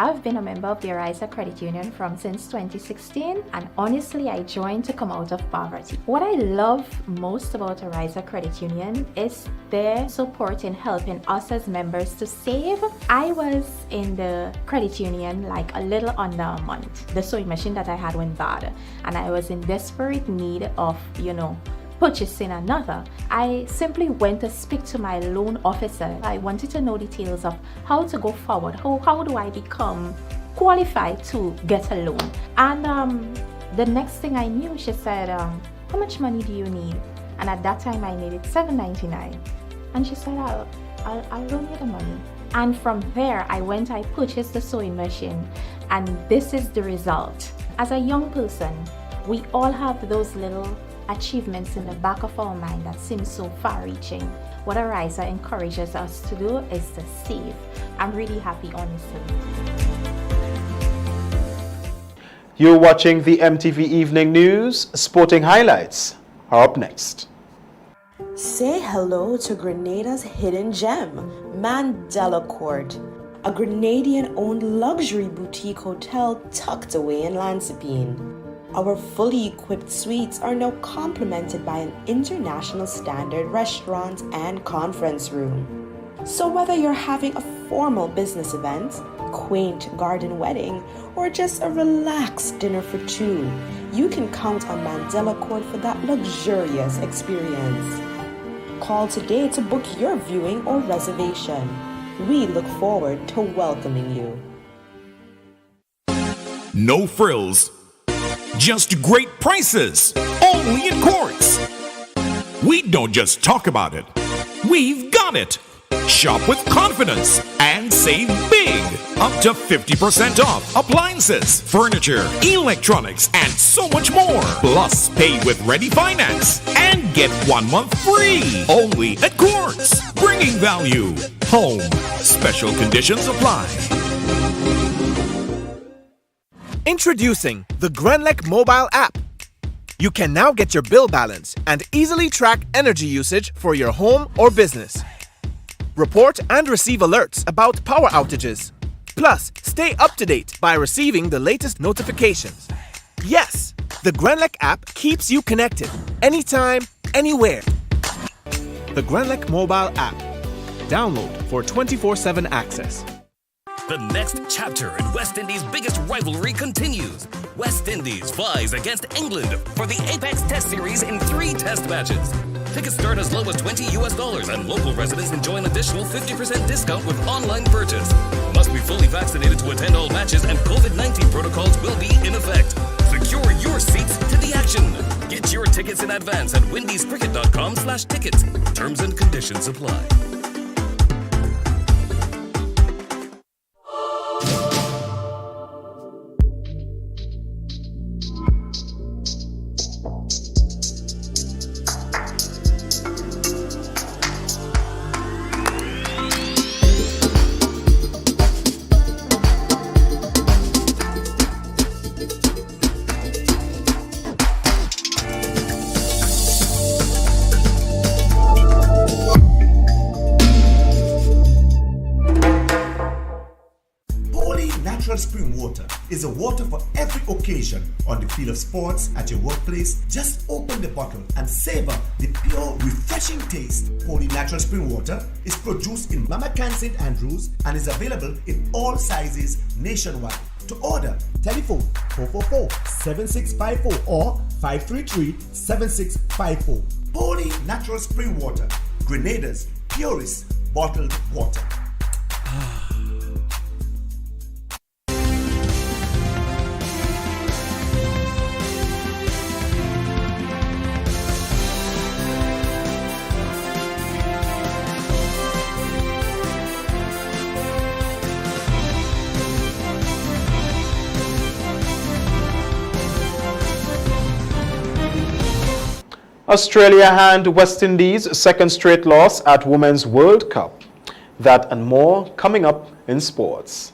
I've been a member of the Ariza Credit Union since 2016, and honestly I joined to come out of poverty. What I love most about Ariza Credit Union is their support in helping us as members to save. I was in the credit union like a little under a month. The sewing machine that I had went bad and I was in desperate need of, purchasing another. I simply went to speak to my loan officer. I wanted to know details of how to go forward. How do I become qualified to get a loan? And the next thing I knew, she said, how much money do you need? And at that time I needed $7.99. And she said, I'll loan you the money. And from there I purchased the sewing machine, and this is the result. As a young person, we all have those little achievements in the back of our mind that seem so far-reaching. What Ariza encourages us to do is to save. I'm really happy, honestly. You're watching the MTV Evening News. Sporting highlights are up next. Say hello to Grenada's hidden gem, Mandela Court, a Grenadian-owned luxury boutique hotel tucked away in Lansipine. Our fully equipped suites are now complemented by an international standard restaurant and conference room. So whether you're having a formal business event, quaint garden wedding, or just a relaxed dinner for two, you can count on Mandela Court for that luxurious experience. Call today to book your viewing or reservation. We look forward to welcoming you. No frills. Just great prices, only in Courts. We don't just talk about it, we've got it. Shop with confidence and save big. Up to 50% off appliances, furniture, electronics, and so much more. Plus, pay with ready finance and get 1 month free. Only at Courts. Bringing value home. Special conditions apply. Introducing the Grenlec mobile app. You can now get your bill balance and easily track energy usage for your home or business. Report and receive alerts about power outages. Plus, stay up to date by receiving the latest notifications. Yes, the Grenlec app keeps you connected anytime, anywhere. The Grenlec mobile app. Download for 24/7 access. The next chapter in West Indies' biggest rivalry continues. West Indies flies against England for the Apex Test Series in 3 test matches. Tickets start as low as $20 and local residents enjoy an additional 50% discount with online purchase. Must be fully vaccinated to attend all matches and COVID-19 protocols will be in effect. Secure your seats to the action. Get your tickets in advance at windiescricket.com/tickets. Terms and conditions apply. Spring water is a water for every occasion on the field of sports, at your workplace. Just open the bottle and savor the pure, refreshing taste. Holy Natural Spring Water is produced in Mama Can St. Andrews and is available in all sizes nationwide. To order, telephone 444-7654 or 533-7654. Holy Natural Spring Water, Grenada's purest bottled water. Australia hand West Indies' second straight loss at Women's World Cup. That and more coming up in sports.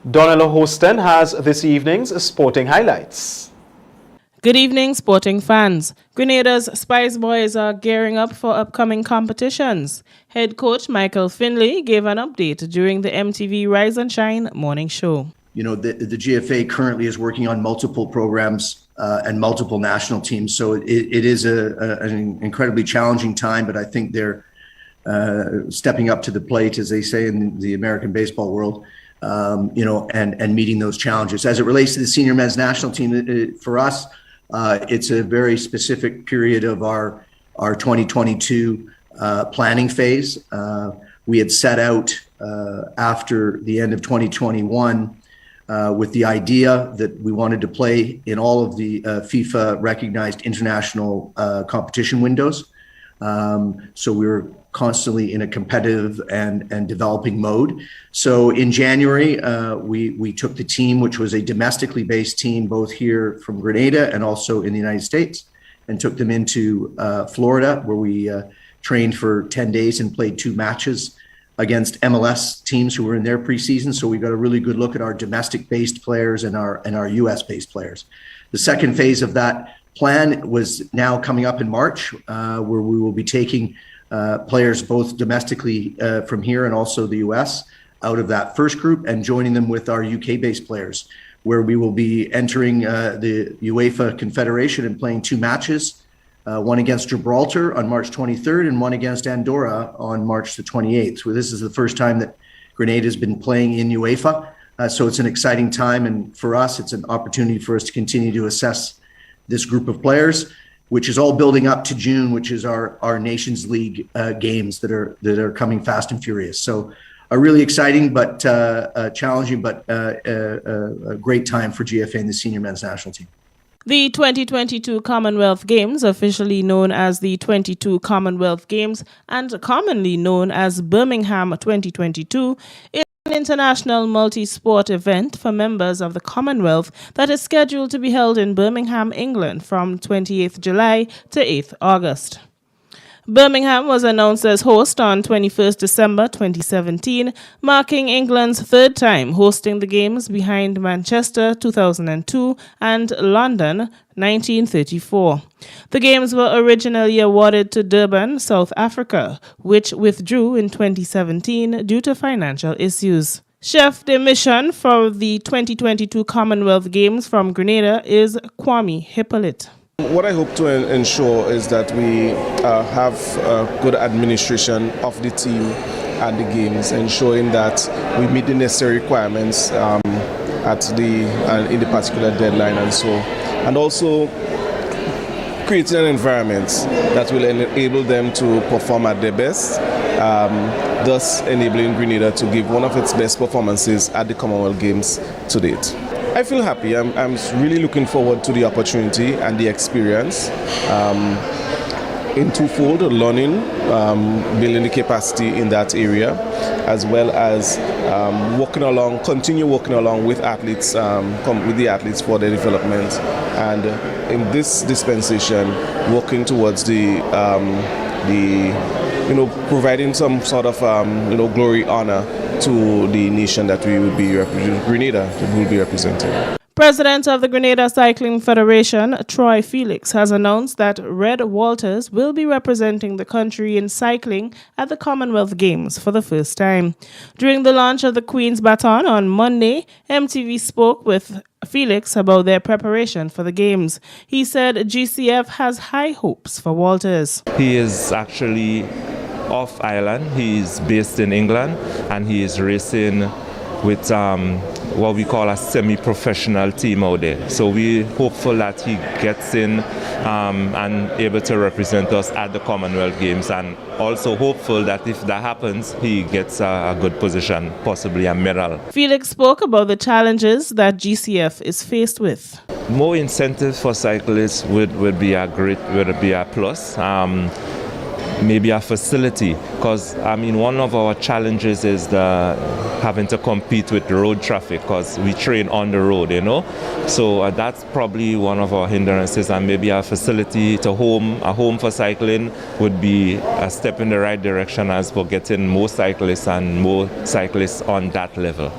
Donella Hostin has this evening's sporting highlights. Good evening, sporting fans. Grenada's Spice Boys are gearing up for upcoming competitions. Head coach Michael Finley gave an update during the MTV Rise and Shine morning show. You know, the GFA currently is working on multiple programs and multiple national teams. So it is an incredibly challenging time, but I think they're stepping up to the plate, as they say in the American baseball world. You know, and meeting those challenges. As it relates to the senior men's national team, for us, it's a very specific period of our 2022 planning phase. We had set out after the end of 2021 with the idea that we wanted to play in all of the FIFA recognized international competition windows. So we were constantly in a competitive and developing mode. So in January, we took the team, which was a domestically based team, both here from Grenada and also in the United States, and took them into Florida, where we trained for 10 days and played 2 matches against MLS teams who were in their preseason. So we got a really good look at our domestic based players and our US based players. The second phase of that plan was now coming up in March, where we will be taking players both domestically from here and also the US out of that first group and joining them with our UK-based players, where we will be entering the UEFA Confederation and playing 2 matches, one against Gibraltar on March 23rd and one against Andorra on March the 28th. So this is the first time that Grenada has been playing in UEFA. So it's an exciting time, and for us, it's an opportunity for us to continue to assess this group of players. which is all building up to June, which is our Nations League games that are coming fast and furious. So a really exciting but challenging, but a great time for GFA and the senior men's national team. The 2022 Commonwealth Games, officially known as the 22 Commonwealth Games and commonly known as Birmingham 2022, is an international multi-sport event for members of the Commonwealth that is scheduled to be held in Birmingham, England from 28th July to 8th August. Birmingham was announced as host on 21st December 2017, marking England's third time hosting the Games behind Manchester 2002 and London 1934. The Games were originally awarded to Durban, South Africa, which withdrew in 2017 due to financial issues. Chef de mission for the 2022 Commonwealth Games from Grenada is Kwame Hippolyte. What I hope to ensure is that we have good administration of the team at the games, ensuring that we meet the necessary requirements in the particular deadline and so, and also creating an environment that will enable them to perform at their best, thus enabling Grenada to give one of its best performances at the Commonwealth Games to date. I feel happy. I'm really looking forward to the opportunity and the experience in twofold: learning, building the capacity in that area, as well as continue working along with athletes, with the athletes for their development, and in this dispensation, working towards providing some sort of glory, honor to the nation that we will be representing, Grenada, that we will be representing. President of the Grenada Cycling Federation, Troy Felix, has announced that Red Walters will be representing the country in cycling at the Commonwealth Games for the first time. During the launch of the Queen's Baton on Monday, MTV spoke with Felix about their preparation for the Games. He said GCF has high hopes for Walters. He is actually off island. He is based in England and he is racing with what we call a semi-professional team out there. So we're hopeful that he gets in and able to represent us at the Commonwealth Games, and also hopeful that if that happens, he gets a good position, possibly a medal. Felix spoke about the challenges that GCF is faced with. More incentives for cyclists would be a plus. Maybe a facility, because one of our challenges is having to compete with road traffic, because we train on the road, so that's probably one of our hindrances, and maybe a facility a home for cycling would be a step in the right direction as for getting more cyclists and more cyclists on that level.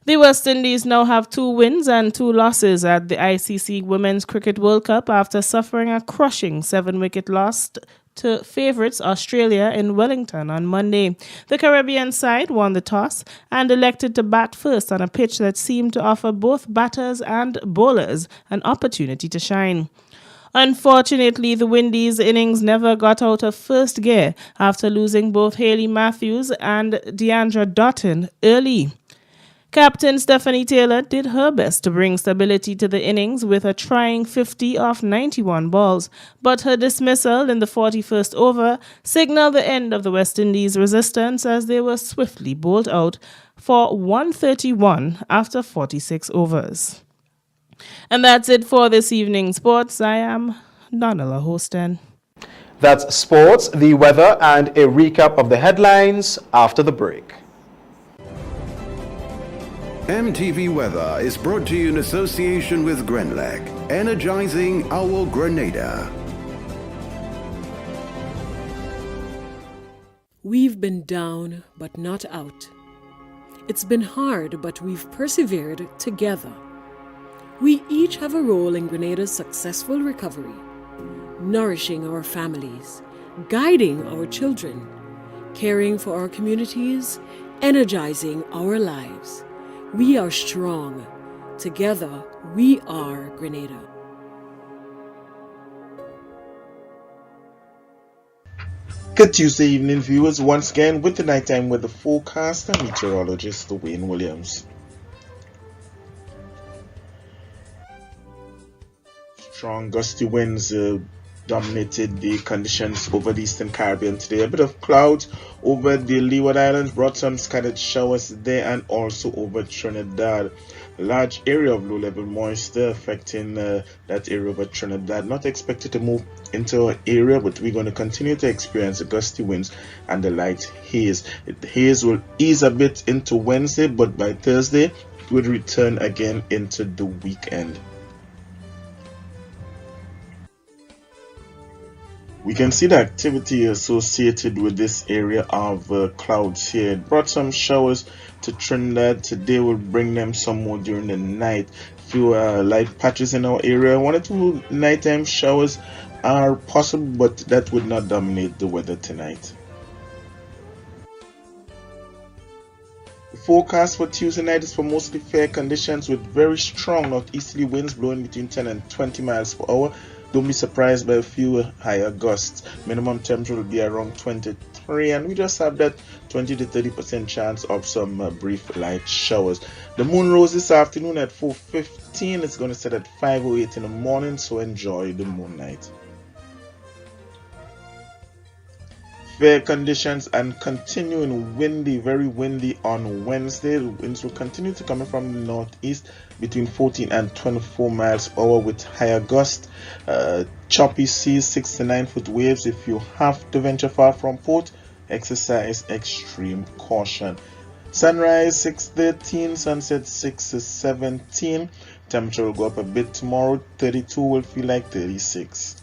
The West Indies now have 2 wins and 2 losses at the ICC Women's Cricket World Cup after suffering a crushing 7-wicket loss to favourites Australia in Wellington on Monday. The Caribbean side won the toss and elected to bat first on a pitch that seemed to offer both batters and bowlers an opportunity to shine. Unfortunately, the Windies' innings never got out of first gear after losing both Hayley Matthews and Deandra Dottin early. Captain Stephanie Taylor did her best to bring stability to the innings with a trying 50 off 91 balls, but her dismissal in the 41st over signaled the end of the West Indies' resistance as they were swiftly bowled out for 131 after 46 overs. And that's it for this evening's sports. I am Donella Hostin. That's sports, the weather, and a recap of the headlines after the break. MTV Weather is brought to you in association with Grenlec, energizing our Grenada. We've been down, but not out. It's been hard, but we've persevered together. We each have a role in Grenada's successful recovery, nourishing our families, guiding our children, caring for our communities, energizing our lives. We are strong. Together, we are Grenada. Good Tuesday evening, viewers. Once again with the nighttime weather forecast and meteorologist Wayne Williams. Strong gusty winds dominated the conditions over the Eastern Caribbean today. A bit of clouds over the Leeward Islands brought some scattered showers there, and also over Trinidad. A large area of low-level moisture affecting that area over Trinidad. Not expected to move into our area, but we're going to continue to experience gusty winds and the light haze. The haze will ease a bit into Wednesday, but by Thursday it will return again into the weekend. We can see the activity associated with this area of clouds here. It brought some showers to Trinidad. Today will bring them some more during the night. Few light patches in our area. 1 or 2 nighttime showers are possible, but that would not dominate the weather tonight. The forecast for Tuesday night is for mostly fair conditions with very strong northeasterly winds blowing between 10 and 20 miles per hour. Don't be surprised by a few higher gusts. Minimum temperature will be around 23, and we just have that 20 to 30% chance of some brief light showers. The moon rose this afternoon at 4:15. It's going to set at 5:08 in the morning, so enjoy the moonlight. Fair conditions and continuing windy, very windy on Wednesday. The winds will continue to come from the northeast between 14 and 24 miles per hour with higher gusts. Choppy seas, 6 to 9 foot waves. If you have to venture far from port, exercise extreme caution. Sunrise 6:13, sunset 6:17. Temperature will go up a bit tomorrow. 32 will feel like 36.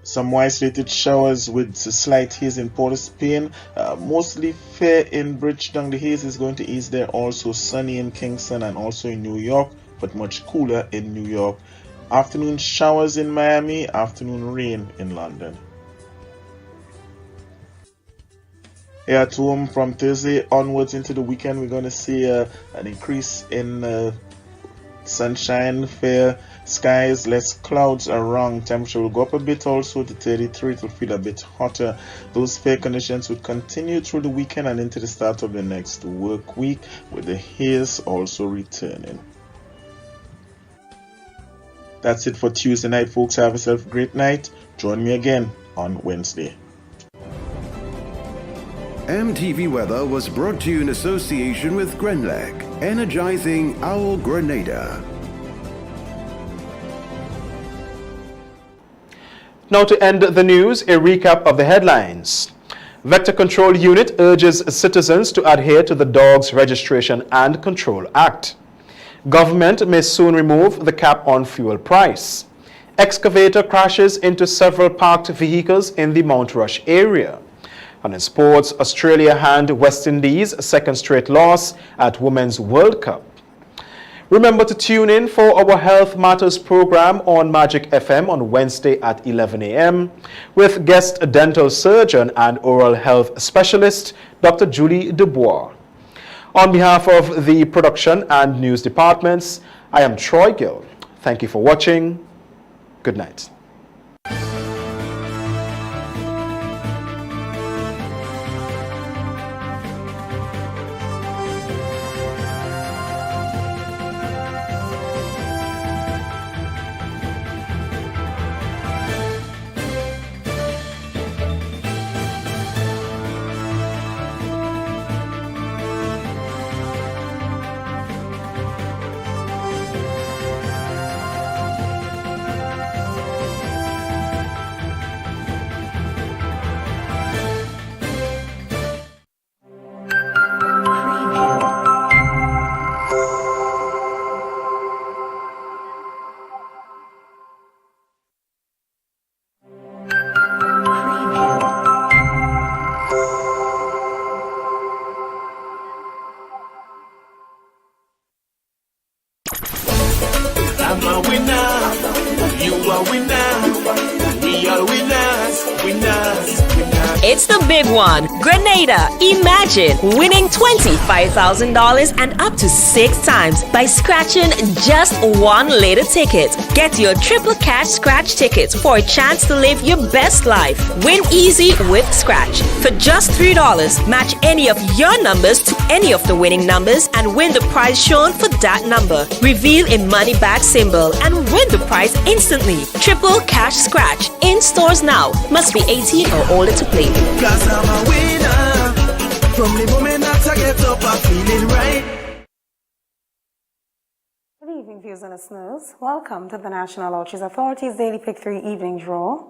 Some isolated showers with slight haze in Port of Spain. Mostly fair in Bridgetown. The haze is going to ease there. Also sunny in Kingston and also in New York, but much cooler in New York. Afternoon showers in Miami. Afternoon rain in London. Here at home from Thursday onwards into the weekend, we're going to see an increase in sunshine, fair skies, less clouds around. Temperature will go up a bit also to 33. It will feel a bit hotter. Those fair conditions will continue through the weekend and into the start of the next work week, with the haze also returning. That's it for Tuesday night, folks. Have yourself a great night. Join me again on Wednesday. MTV Weather was brought to you in association with Grenlec, energizing our Grenada. Now to end the news, a recap of the headlines. Vector Control Unit urges citizens to adhere to the Dogs Registration and Control Act. Government may soon remove the cap on fuel price. Excavator crashes into several parked vehicles in the Mount Rush area. And in sports, Australia hand West Indies second straight loss at Women's World Cup. Remember to tune in for our Health Matters program on Magic FM on Wednesday at 11 a.m. with guest dental surgeon and oral health specialist, Dr. Julie Dubois. On behalf of the production and news departments, I am Troy Gill. Thank you for watching. Good night. I'm a winner, you are winner, we are winners, winners, winners. It's the big one. Grenada. Imagine winning $25,000 and up to 6 times by scratching just one lotto ticket. Get your triple cash scratch tickets for a chance to live your best life. Win easy with Scratch. For just $3, match any of your numbers to any of the winning numbers and win the prize shown for that number. Reveal a money bag symbol and win the prize instantly. Triple cash scratch. In stores now. Must be 18 or older to play. Cause I'm a winner. From the moment that I get up, I'm feeling right. Good evening, viewers and listeners. Welcome to the National Lotteries Authority's Daily Pick 3 Evening Draw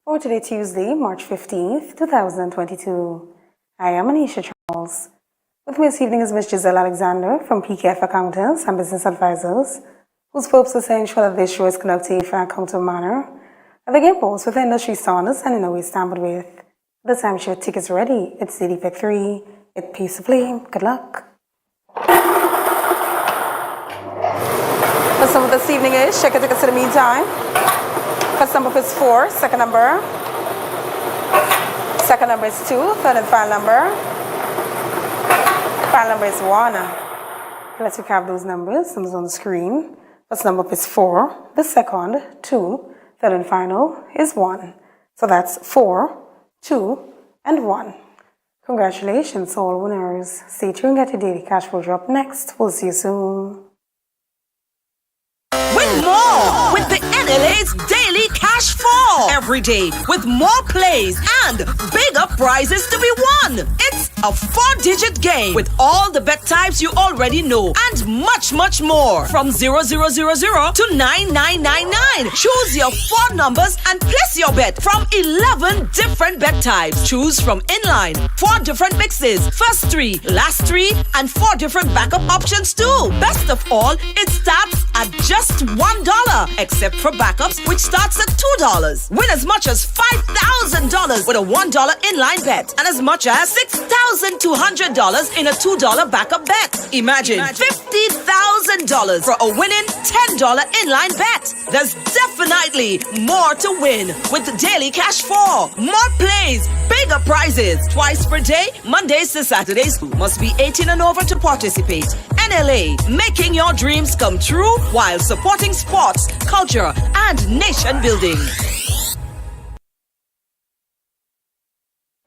for today, Tuesday, March 15th, 2022. I am Anisha Charles. With me this evening is Ms. Giselle Alexander from PKF Accountants and Business Advisors, whose purpose is to ensure that this show is conducted in a fair and accountable manner, and the game balls with industry standards and in a way tampered with. This time, your tickets ready. It's Daily Pick 3. It pays to play. Good luck. First number this evening is, check your tickets in the meantime. First number is 4, second number. Second number is 2, third and final number. Final number is 1. Let's recap those numbers. Numbers on the screen. First number is 4. The second, 2. Third and final is 1. So that's 4, 2, and 1. Congratulations, all winners. Stay tuned, get your daily cash flow drop next. We'll see you soon. Win more with the NLA's Daily Cash 4 every day with more plays and bigger prizes to be won. It's a 4-digit game with all the bet types you already know and much, much more. From 0000 to 9999. Choose your 4 numbers and place your bet from 11 different bet types. Choose from inline, 4 different mixes, first 3, last 3, and 4 different backup options too. Best of all, it starts at just $1, except for backups, which starts at $2. Win as much as $5,000 with a $1 inline bet and as much as $6,200 in a $2 backup bet. Imagine $50,000 for a winning $10 inline bet. There's definitely more to win with the Daily Cash 4. More plays, bigger prizes, twice per day, Mondays to Saturdays. Must be 18 and over to participate. NLA, making your dreams come true while supporting sports, culture, and nation building.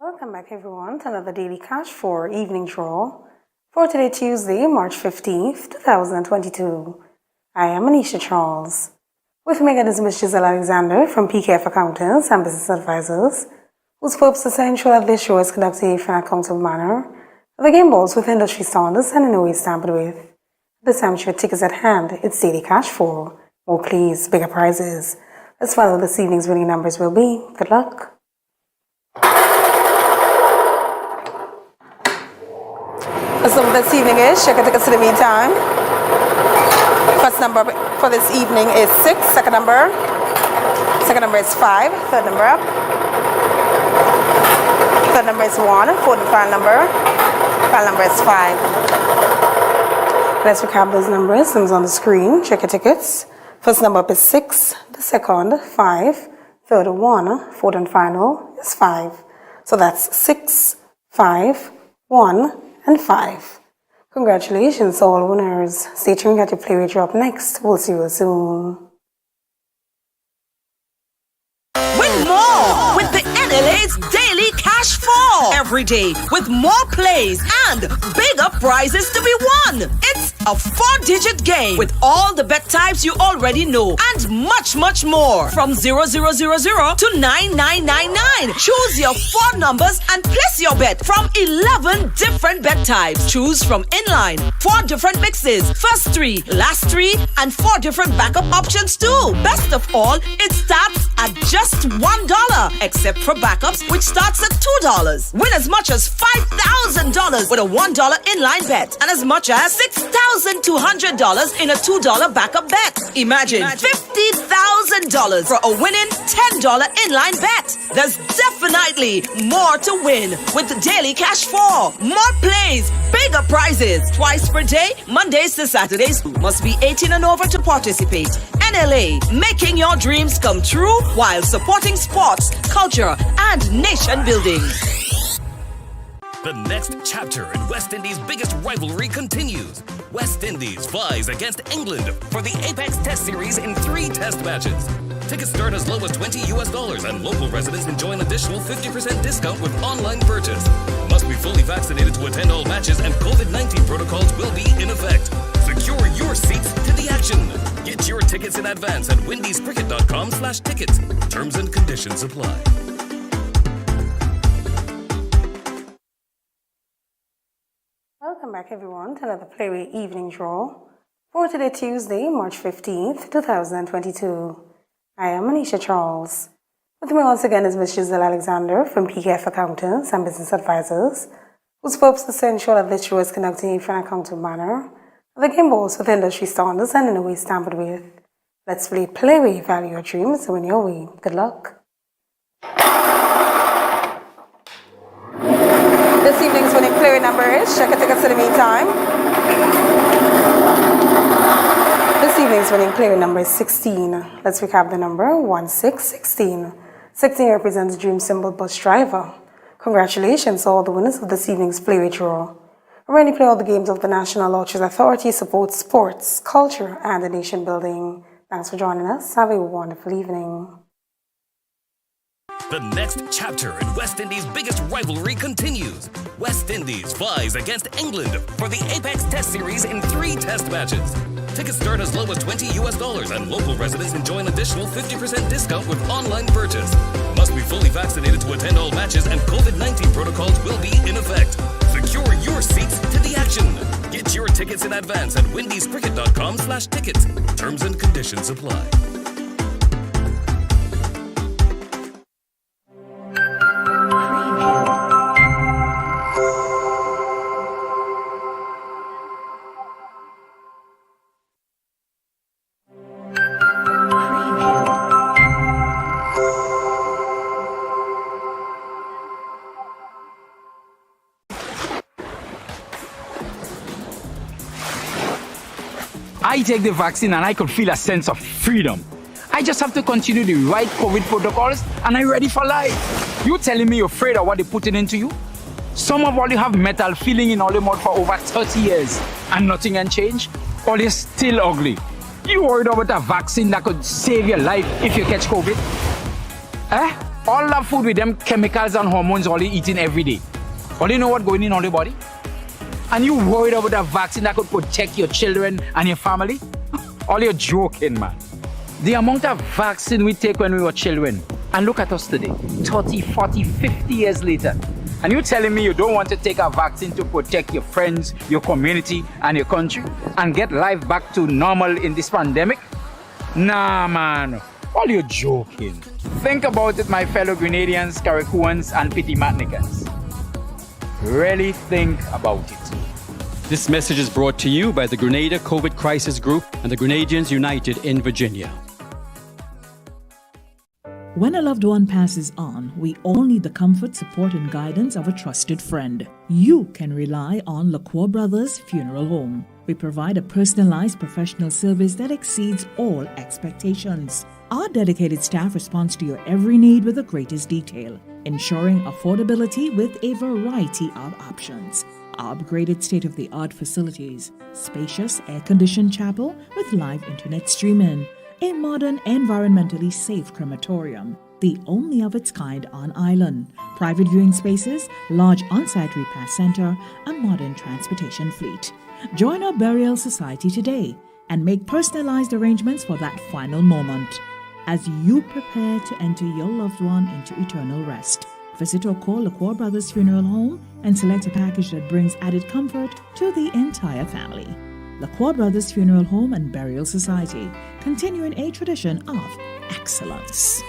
Welcome back, everyone, to another Daily Cash 4 Evening Draw for today, Tuesday, March 15th, 2022. I am Anisha Charles. With me again is Ms. Giselle Alexander from PKF Accountants and Business Advisors, whose purpose is to ensure that this show is conducted in a fair and accountable manner. The game balls with industry standards and in no way tampered with. This time, your tickets at hand. It's Daily Cash 4. More please, bigger prizes. Let's find out what this evening's winning numbers will be. Good luck. First number this evening is, check your tickets in the meantime. First number for this evening is 6. Second number is 5. Third number. Third number is 1. Fourth and final number. Final number is 5. Let's recap those numbers. Numbers on the screen. Check your tickets. First number up is 6. The second, 5. Third, 1. Fourth and final is 5. So that's 6, 5, 1, and 5. Congratulations, all winners. Stay tuned, get your play rate drop next. We'll see you soon. Win more with the NLA's Daily Cash 4 every day with more plays and bigger prizes to be won. It's a 4-digit game with all the bet types you already know and much, much more. From 0000 to 9999. Choose your 4 numbers and place your bet from 11 different bet types. Choose from inline, 4 different mixes, first 3, last 3, and 4 different backup options too. Best of all, it starts at just $1, except for backups, which starts at $2. Win as much as $5,000 with a $1 inline bet and as much as $6,200 in a $2 backup bet. Imagine $50,000 for a winning $10 inline bet. There's definitely more to win with the Daily Cash 4. More plays, bigger prizes, twice per day, Mondays to Saturdays. Must be 18 and over to participate. NLA, making your dreams come true while supporting sports, culture, and nation building. The next chapter in West Indies' biggest rivalry continues. West Indies flies against England for the Apex Test Series in 3 test matches. Tickets start as low as $20 and local residents enjoy an additional 50% discount with online purchase. Must be fully vaccinated to attend all matches and COVID-19 protocols will be in effect. Secure your seats to the action. Get your tickets in advance at windiescricket.com/tickets. Terms and conditions apply. Welcome back, everyone, to another Playway Evening Draw for today, Tuesday, March 15th, 2022. I am Anisha Charles. With me once again is Ms. Giselle Alexander from PKF Accountants and Business Advisors, whose purpose is to ensure that this show is conducted in an accountable manner, and the game balls with industry standards and in a way stamped with. Let's play Playway, value your dreams, win your way. Good luck. This evening's winning Playway number is, check your tickets in the meantime. This evening's winning Playway number is 16. Let's recap the number, 1616. 16 represents Dream Symbol Bus Driver. Congratulations to all the winners of this evening's Playway draw. Already play all the games of the National Lotteries Authority supports sports, culture, and the nation building. Thanks for joining us. Have a wonderful evening. The next chapter in West Indies' biggest rivalry continues. West Indies flies against England for the Apex Test Series in 3 test matches. Tickets start as low as $20 and local residents enjoy an additional 50% discount with online purchase. Must be fully vaccinated to attend all matches and COVID-19 protocols will be in effect. Secure your seats to the action. Get your tickets in advance at windiescricket.com/tickets. Terms and conditions apply. I take the vaccine and I could feel a sense of freedom. I just have to continue the right COVID protocols and I'm ready for life. You telling me you're afraid of what they're putting into you? Some of all you have metal filling in all your mouth for over 30 years and nothing can change? Or you're still ugly? You worried about a vaccine that could save your life if you catch COVID? All that food with them chemicals and hormones all you eating every day. All you know what going in all your body? And you worried about a vaccine that could protect your children and your family? All you're joking, man. The amount of vaccine we take when we were children, and look at us today, 30, 40, 50 years later. And you telling me you don't want to take a vaccine to protect your friends, your community, and your country, and get life back to normal in this pandemic? Nah, man. All you're joking. Think about it, my fellow Grenadians, Carriacouans, and Petit Matnicans. Really think about it. This message is brought to you by the Grenada COVID Crisis Group and the Grenadians United in Virginia. When a loved one passes on, we all need the comfort, support, and guidance of a trusted friend. You can rely on LaCour Brothers Funeral Home. We provide a personalized professional service that exceeds all expectations. Our dedicated staff responds to your every need with the greatest detail, ensuring affordability with a variety of options. Our upgraded state-of-the-art facilities, spacious air-conditioned chapel with live internet streaming, a modern environmentally safe crematorium, the only of its kind on island, private viewing spaces, large on-site repast center, a modern transportation fleet. Join our burial society today and make personalized arrangements for that final moment as you prepare to enter your loved one into eternal rest. Visit or call LaCour Brothers Funeral Home and select a package that brings added comfort to the entire family. LaCour Brothers Funeral Home and Burial Society, continuing a tradition of excellence.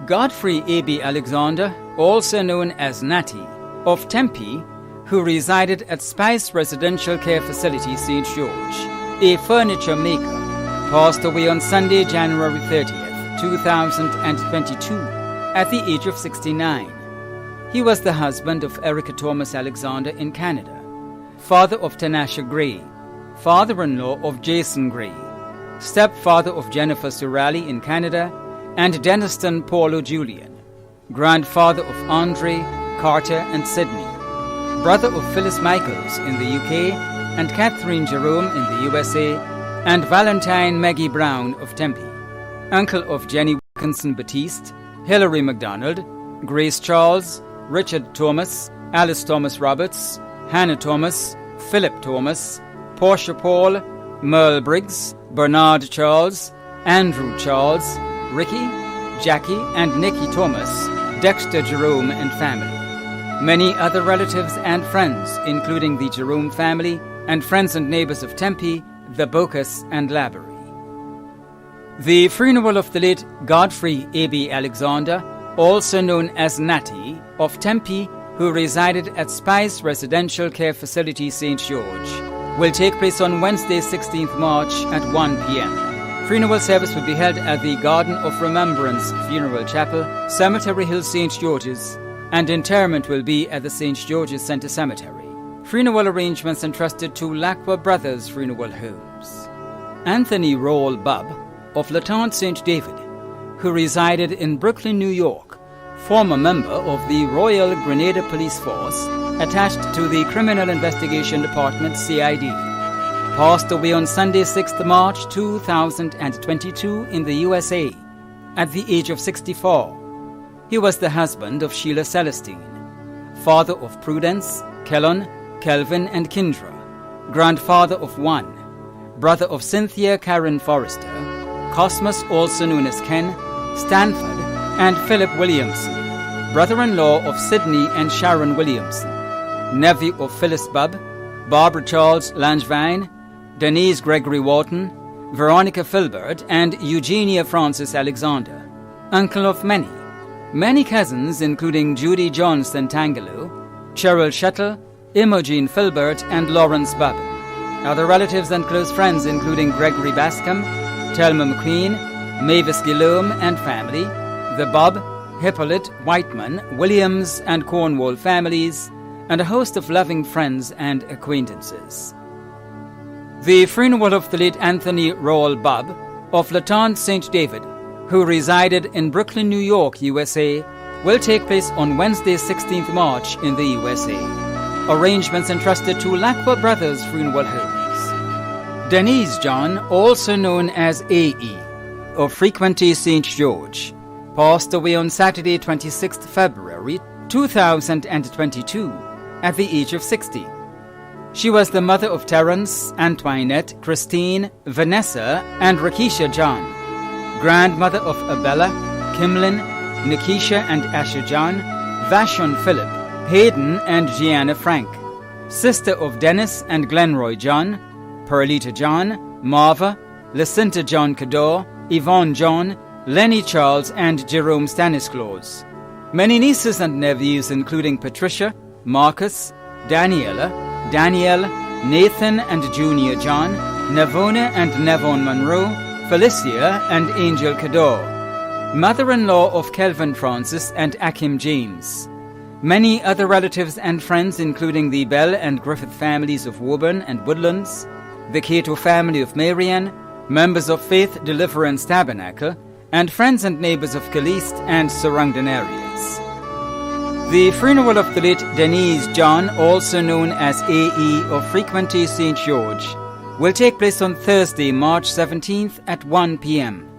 Godfrey A.B. Alexander, also known as Natty, of Tempe, who resided at Spice Residential Care Facility, St. George, a furniture maker, passed away on Sunday, January 30th, 2022, at the age of 69. He was the husband of Erica Thomas Alexander in Canada, father of Tanasha Gray, father-in-law of Jason Gray, stepfather of Jennifer Surali in Canada, and Deniston Paulo Julian, grandfather of Andre, Carter, and Sydney, brother of Phyllis Michaels in the UK, and Catherine Jerome in the USA, and Valentine Maggie Brown of Tempe, uncle of Jenny Wilkinson Batiste, Hilary MacDonald, Grace Charles, Richard Thomas, Alice Thomas Roberts, Hannah Thomas, Philip Thomas, Portia Paul, Merle Briggs, Bernard Charles, Andrew Charles, Ricky, Jackie, and Nikki Thomas, Dexter Jerome and family. Many other relatives and friends, including the Jerome family and friends and neighbors of Tempe, the Bocas, and Laborie. The funeral of the late Godfrey A.B. Alexander, also known as Natty, of Tempe, who resided at Spice Residential Care Facility, St. George, will take place on Wednesday, 16th March at 1 p.m. Funeral service will be held at the Garden of Remembrance Funeral Chapel, Cemetery Hill, St. George's, and interment will be at the St. George's Centre Cemetery. Funeral arrangements entrusted to Lacqua Brothers Funeral Homes. Anthony Rawle Bubb of Latente St. David, who resided in Brooklyn, New York, former member of the Royal Grenada Police Force attached to the Criminal Investigation Department CID, passed away on Sunday, 6th March 2022 in the USA at the age of 64. He was the husband of Sheila Celestine, father of Prudence, Kellon, Kelvin, and Kindra, grandfather of one, brother of Cynthia Karen Forrester, Cosmos, also known as Ken, Stanford, and Philip Williamson, brother-in-law of Sidney and Sharon Williamson, nephew of Phyllis Bubb, Barbara Charles Langevin, Denise Gregory Wharton, Veronica Filbert, and Eugenia Francis Alexander, uncle of many cousins including Judy John Santangelo, Cheryl Shuttle, Imogen Filbert, and Lawrence Bubb. Other relatives and close friends including Gregory Bascom, Thelma McQueen, Mavis Guillaume and family, the Bubb, Hippolyte, Whiteman, Williams, and Cornwall families, and a host of loving friends and acquaintances. The funeral of the late Anthony Rawle Bubb of Latente St. David, who resided in Brooklyn, New York, USA, will take place on Wednesday, 16th March in the USA. Arrangements entrusted to Lacqua Brothers Funeral Homes. Denise John, also known as A.E., of Frequenty St. George, passed away on Saturday, 26th February 2022 at the age of 60. She was the mother of Terence, Antoinette, Christine, Vanessa, and Rakisha John, grandmother of Abella, Kimlin, Nikisha and Asher John, Vashon Philip, Hayden and Gianna Frank, sister of Dennis and Glenroy John, Perlita John, Marva, Lucinta John Cador, Yvonne John, Lenny Charles, and Jerome Stanislaus. Many nieces and nephews including Patricia, Marcus, Daniela, Danielle, Nathan and Junior John, Navona and Nevon Monroe, Felicia and Angel Cador, mother-in-law of Kelvin Francis and Akim James. Many other relatives and friends including the Bell and Griffith families of Woburn and Woodlands, the Cato family of Marion, members of Faith Deliverance Tabernacle, and friends and neighbors of Caliste and surrounding areas. The funeral of the late Denise John, also known as A.E. of Frequenty St. George, will take place on Thursday, March 17th at 1 p.m.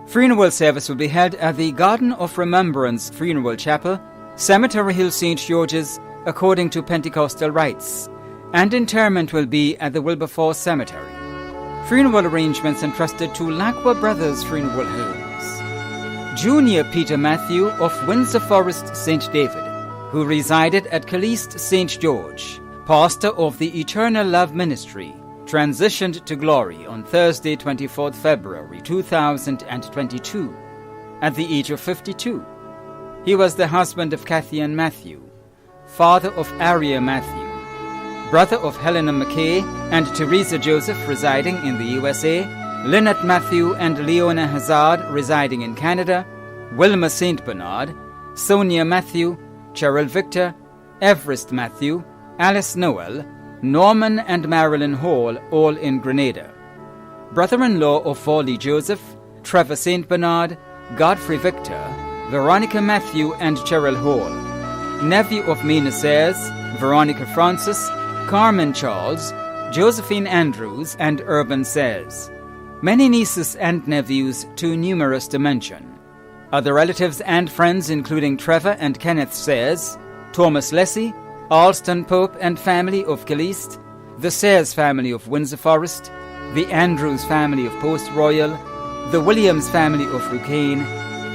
Funeral service will be held at the Garden of Remembrance Funeral Chapel, Cemetery Hill, St. George's, according to Pentecostal rites, and interment will be at the Wilberforce Cemetery. Funeral arrangements entrusted to Lacqua Brothers Funeral Homes. Junior Peter Matthew of Windsor Forest, St. David, who resided at Caliste, St. George, pastor of the Eternal Love Ministry, transitioned to glory on Thursday, 24th February 2022, at the age of 52. He was the husband of Kathy and Matthew, father of Aria Matthew, brother of Helena McKay and Teresa Joseph residing in the USA, Lynette Matthew and Leona Hazard residing in Canada, Wilma St. Bernard, Sonia Matthew, Cheryl Victor, Everest Matthew, Alice Noel, Norman and Marilyn Hall, all in Grenada. Brother-in-law of Wally Joseph, Trevor St. Bernard, Godfrey Victor, Veronica Matthew and Cheryl Hall. Nephew of Mina Sayers, Veronica Francis, Carmen Charles, Josephine Andrews and Urban Sayers. Many nieces and nephews too numerous to mention. Other relatives and friends including Trevor and Kenneth Sayers, Thomas Leslie, Alston Pope and family of Caliste, the Sayers family of Windsor Forest, the Andrews family of Post Royal, the Williams family of Rucane,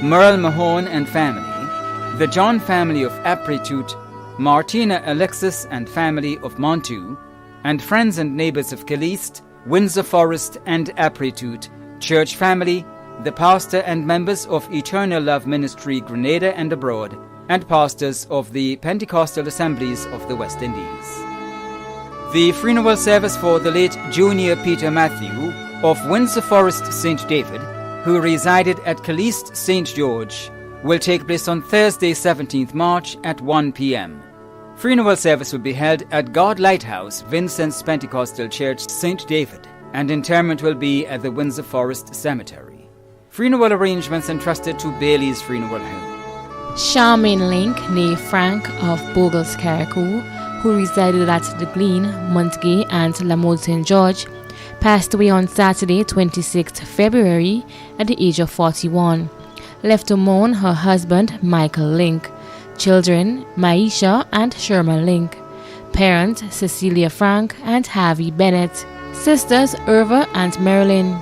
Merle Mahone and family, the John family of Apretute, Martina Alexis and family of Montu, and friends and neighbors of Caliste, Windsor Forest and Apretute, church family, the pastor and members of Eternal Love Ministry Grenada and abroad, and pastors of the Pentecostal Assemblies of the West Indies. The funeral service for the late Junior Peter Matthew of Windsor Forest St. David, who resided at Caliste St. George, will take place on Thursday 17th March at 1 p.m. Funeral service will be held at God Lighthouse, Vincent's Pentecostal Church, St. David, and interment will be at the Windsor Forest Cemetery. Funeral arrangements entrusted to Bailey's Funeral Home. Charmaine Link, née Frank of Bogles, Carriacou, who resided at The Glen, Montgay and Lamode St. George, passed away on Saturday, 26th February, at the age of 41. Left to mourn her husband, Michael Link, children, Maisha and Sherman Link, parents, Cecilia Frank and Harvey Bennett, sisters, Irva and Marilyn,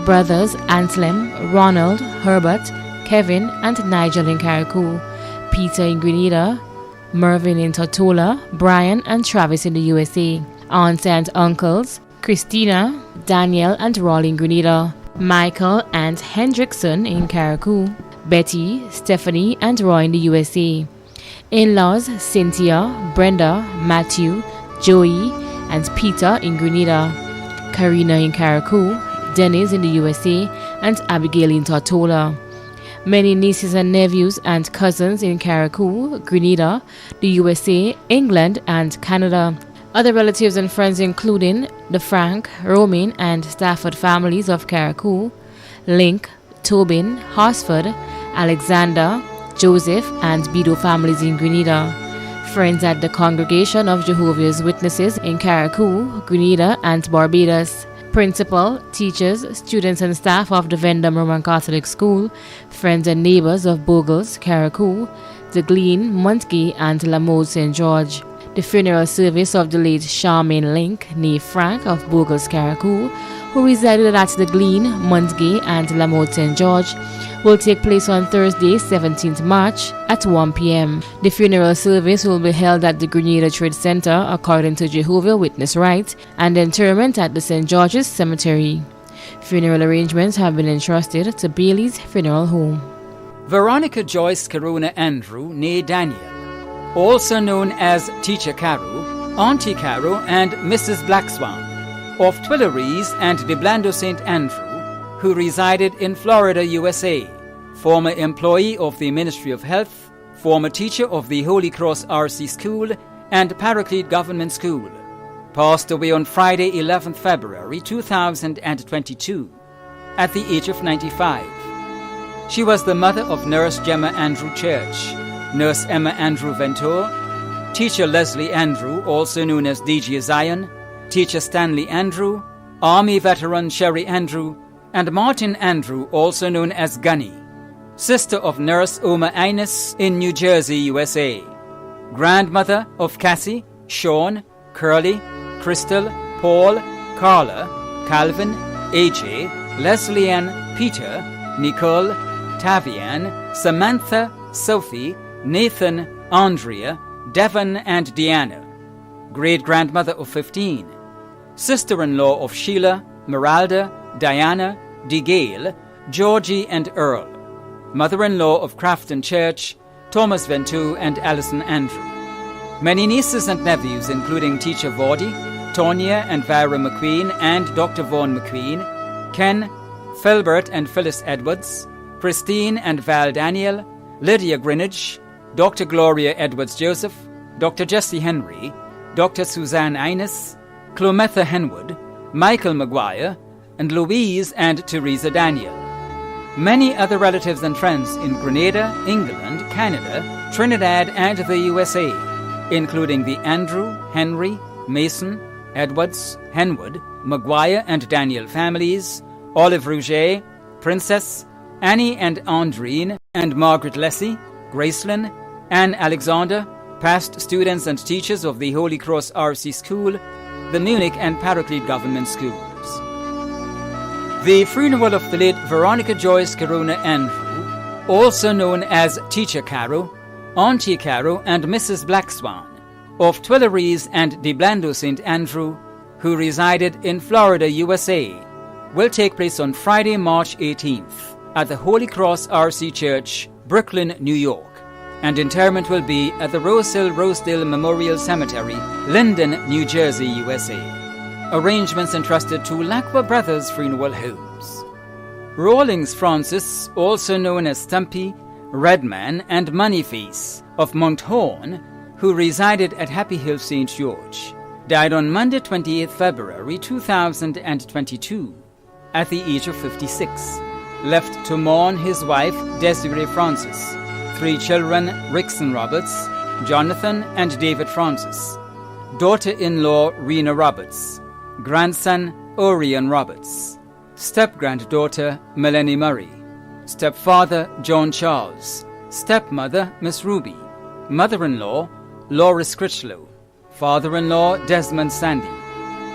brothers, Anselm, Ronald, Herbert, Kevin and Nigel in Carriacou, Peter in Grenada, Mervyn in Tortola, Brian and Travis in the USA, aunts and uncles, Christina, Daniel and Raleigh in Grenada, Michael and Hendrickson in Carriacou, Betty, Stephanie and Roy in the USA, in-laws Cynthia, Brenda, Matthew, Joey and Peter in Grenada, Karina in Carriacou, Dennis in the USA and Abigail in Tortola. Many nieces and nephews and cousins in Carriacou, Grenada, the USA, England and Canada. Other relatives and friends including the Frank, Romain and Stafford families of Carriacou, Link, Tobin, Horsford, Alexander, Joseph and Bido families in Grenada. Friends at the Congregation of Jehovah's Witnesses in Carriacou, Grenada and Barbados. Principal, teachers, students and staff of the Vendome Roman Catholic School, friends and neighbors of Bogles, Carriacou, The Glen, Montgay and Lamode St. George. The funeral service of the late Charmaine Link, née Frank of Bogles, Carriacou, who resided at The Glen, Montgay and Lamode St. George, will take place on Thursday, 17th March at 1 p.m. The funeral service will be held at the Grenada Trade Center according to Jehovah's Witness rites and interment at the St. George's Cemetery. Funeral arrangements have been entrusted to Bailey's Funeral Home. Veronica Joyce Corona Andrew, née Daniel, also known as Teacher Caro, Auntie Caro and Mrs. Black Swan, of Tuileries and De Blando St. Andrew, who resided in Florida, USA, former employee of the Ministry of Health, former teacher of the Holy Cross RC School and Paraclete Government School, passed away on Friday, 11th February 2022, at the age of 95. She was the mother of Nurse Gemma Andrew Church, Nurse Emma Andrew Ventor, Teacher Leslie Andrew, also known as DJ Zion, Teacher Stanley Andrew, Army veteran Sherry Andrew, and Martin Andrew, also known as Gunny, sister of Nurse Oma Ines in New Jersey, USA, grandmother of Cassie, Sean, Curly, Crystal, Paul, Carla, Calvin, AJ, Leslie Ann, Peter, Nicole, Tavian, Samantha, Sophie, Nathan, Andrea, Devon, and Deanna, great-grandmother of 15, sister-in-law of Sheila, Meralda, Diana, DeGale, Georgie, and Earl, mother-in-law of Crafton Church, Thomas Ventu, and Alison Andrew. Many nieces and nephews, including teacher Vardy, Tonya and Vira McQueen, and Dr. Vaughan McQueen, Ken, Philbert and Phyllis Edwards, Christine and Val Daniel, Lydia Greenwich, Dr. Gloria Edwards-Joseph, Dr. Jessie Henry, Dr. Suzanne Ines, Clometha Henwood, Michael Maguire, and Louise and Teresa Daniel. Many other relatives and friends in Grenada, England, Canada, Trinidad, and the USA, including the Andrew, Henry, Mason, Edwards, Henwood, Maguire and Daniel families, Olive Rouget, Princess, Annie and Andrine, and Margaret Leslie, Gracelyn, Anne Alexander, past students and teachers of the Holy Cross RC School, the Munich and Paraclete Government Schools. The funeral of the late Veronica Joyce Corona Andrew, also known as Teacher Caro, Auntie Caro, and Mrs. Black Swan, of Tuileries and De Blando St. Andrew, who resided in Florida, USA, will take place on Friday, March 18th at the Holy Cross RC Church, Brooklyn, New York, and interment will be at the Rosedale Memorial Cemetery, Linden, New Jersey, USA. Arrangements entrusted to Lacqua Brothers Funeral Homes. Rawlings Francis, also known as Stumpy, Redman, and Moneyface of Mount Horn, who resided at Happy Hill, St. George, died on Monday, 28 February 2022, at the age of 56, left to mourn his wife, Desiree Francis, 3 children, Rickson Roberts, Jonathan and David Francis, daughter-in-law, Rena Roberts, grandson, Orion Roberts, step-granddaughter, Melanie Murray, stepfather, John Charles, stepmother, Miss Ruby, mother-in-law, Laura Critchlow, father-in-law, Desmond Sandy,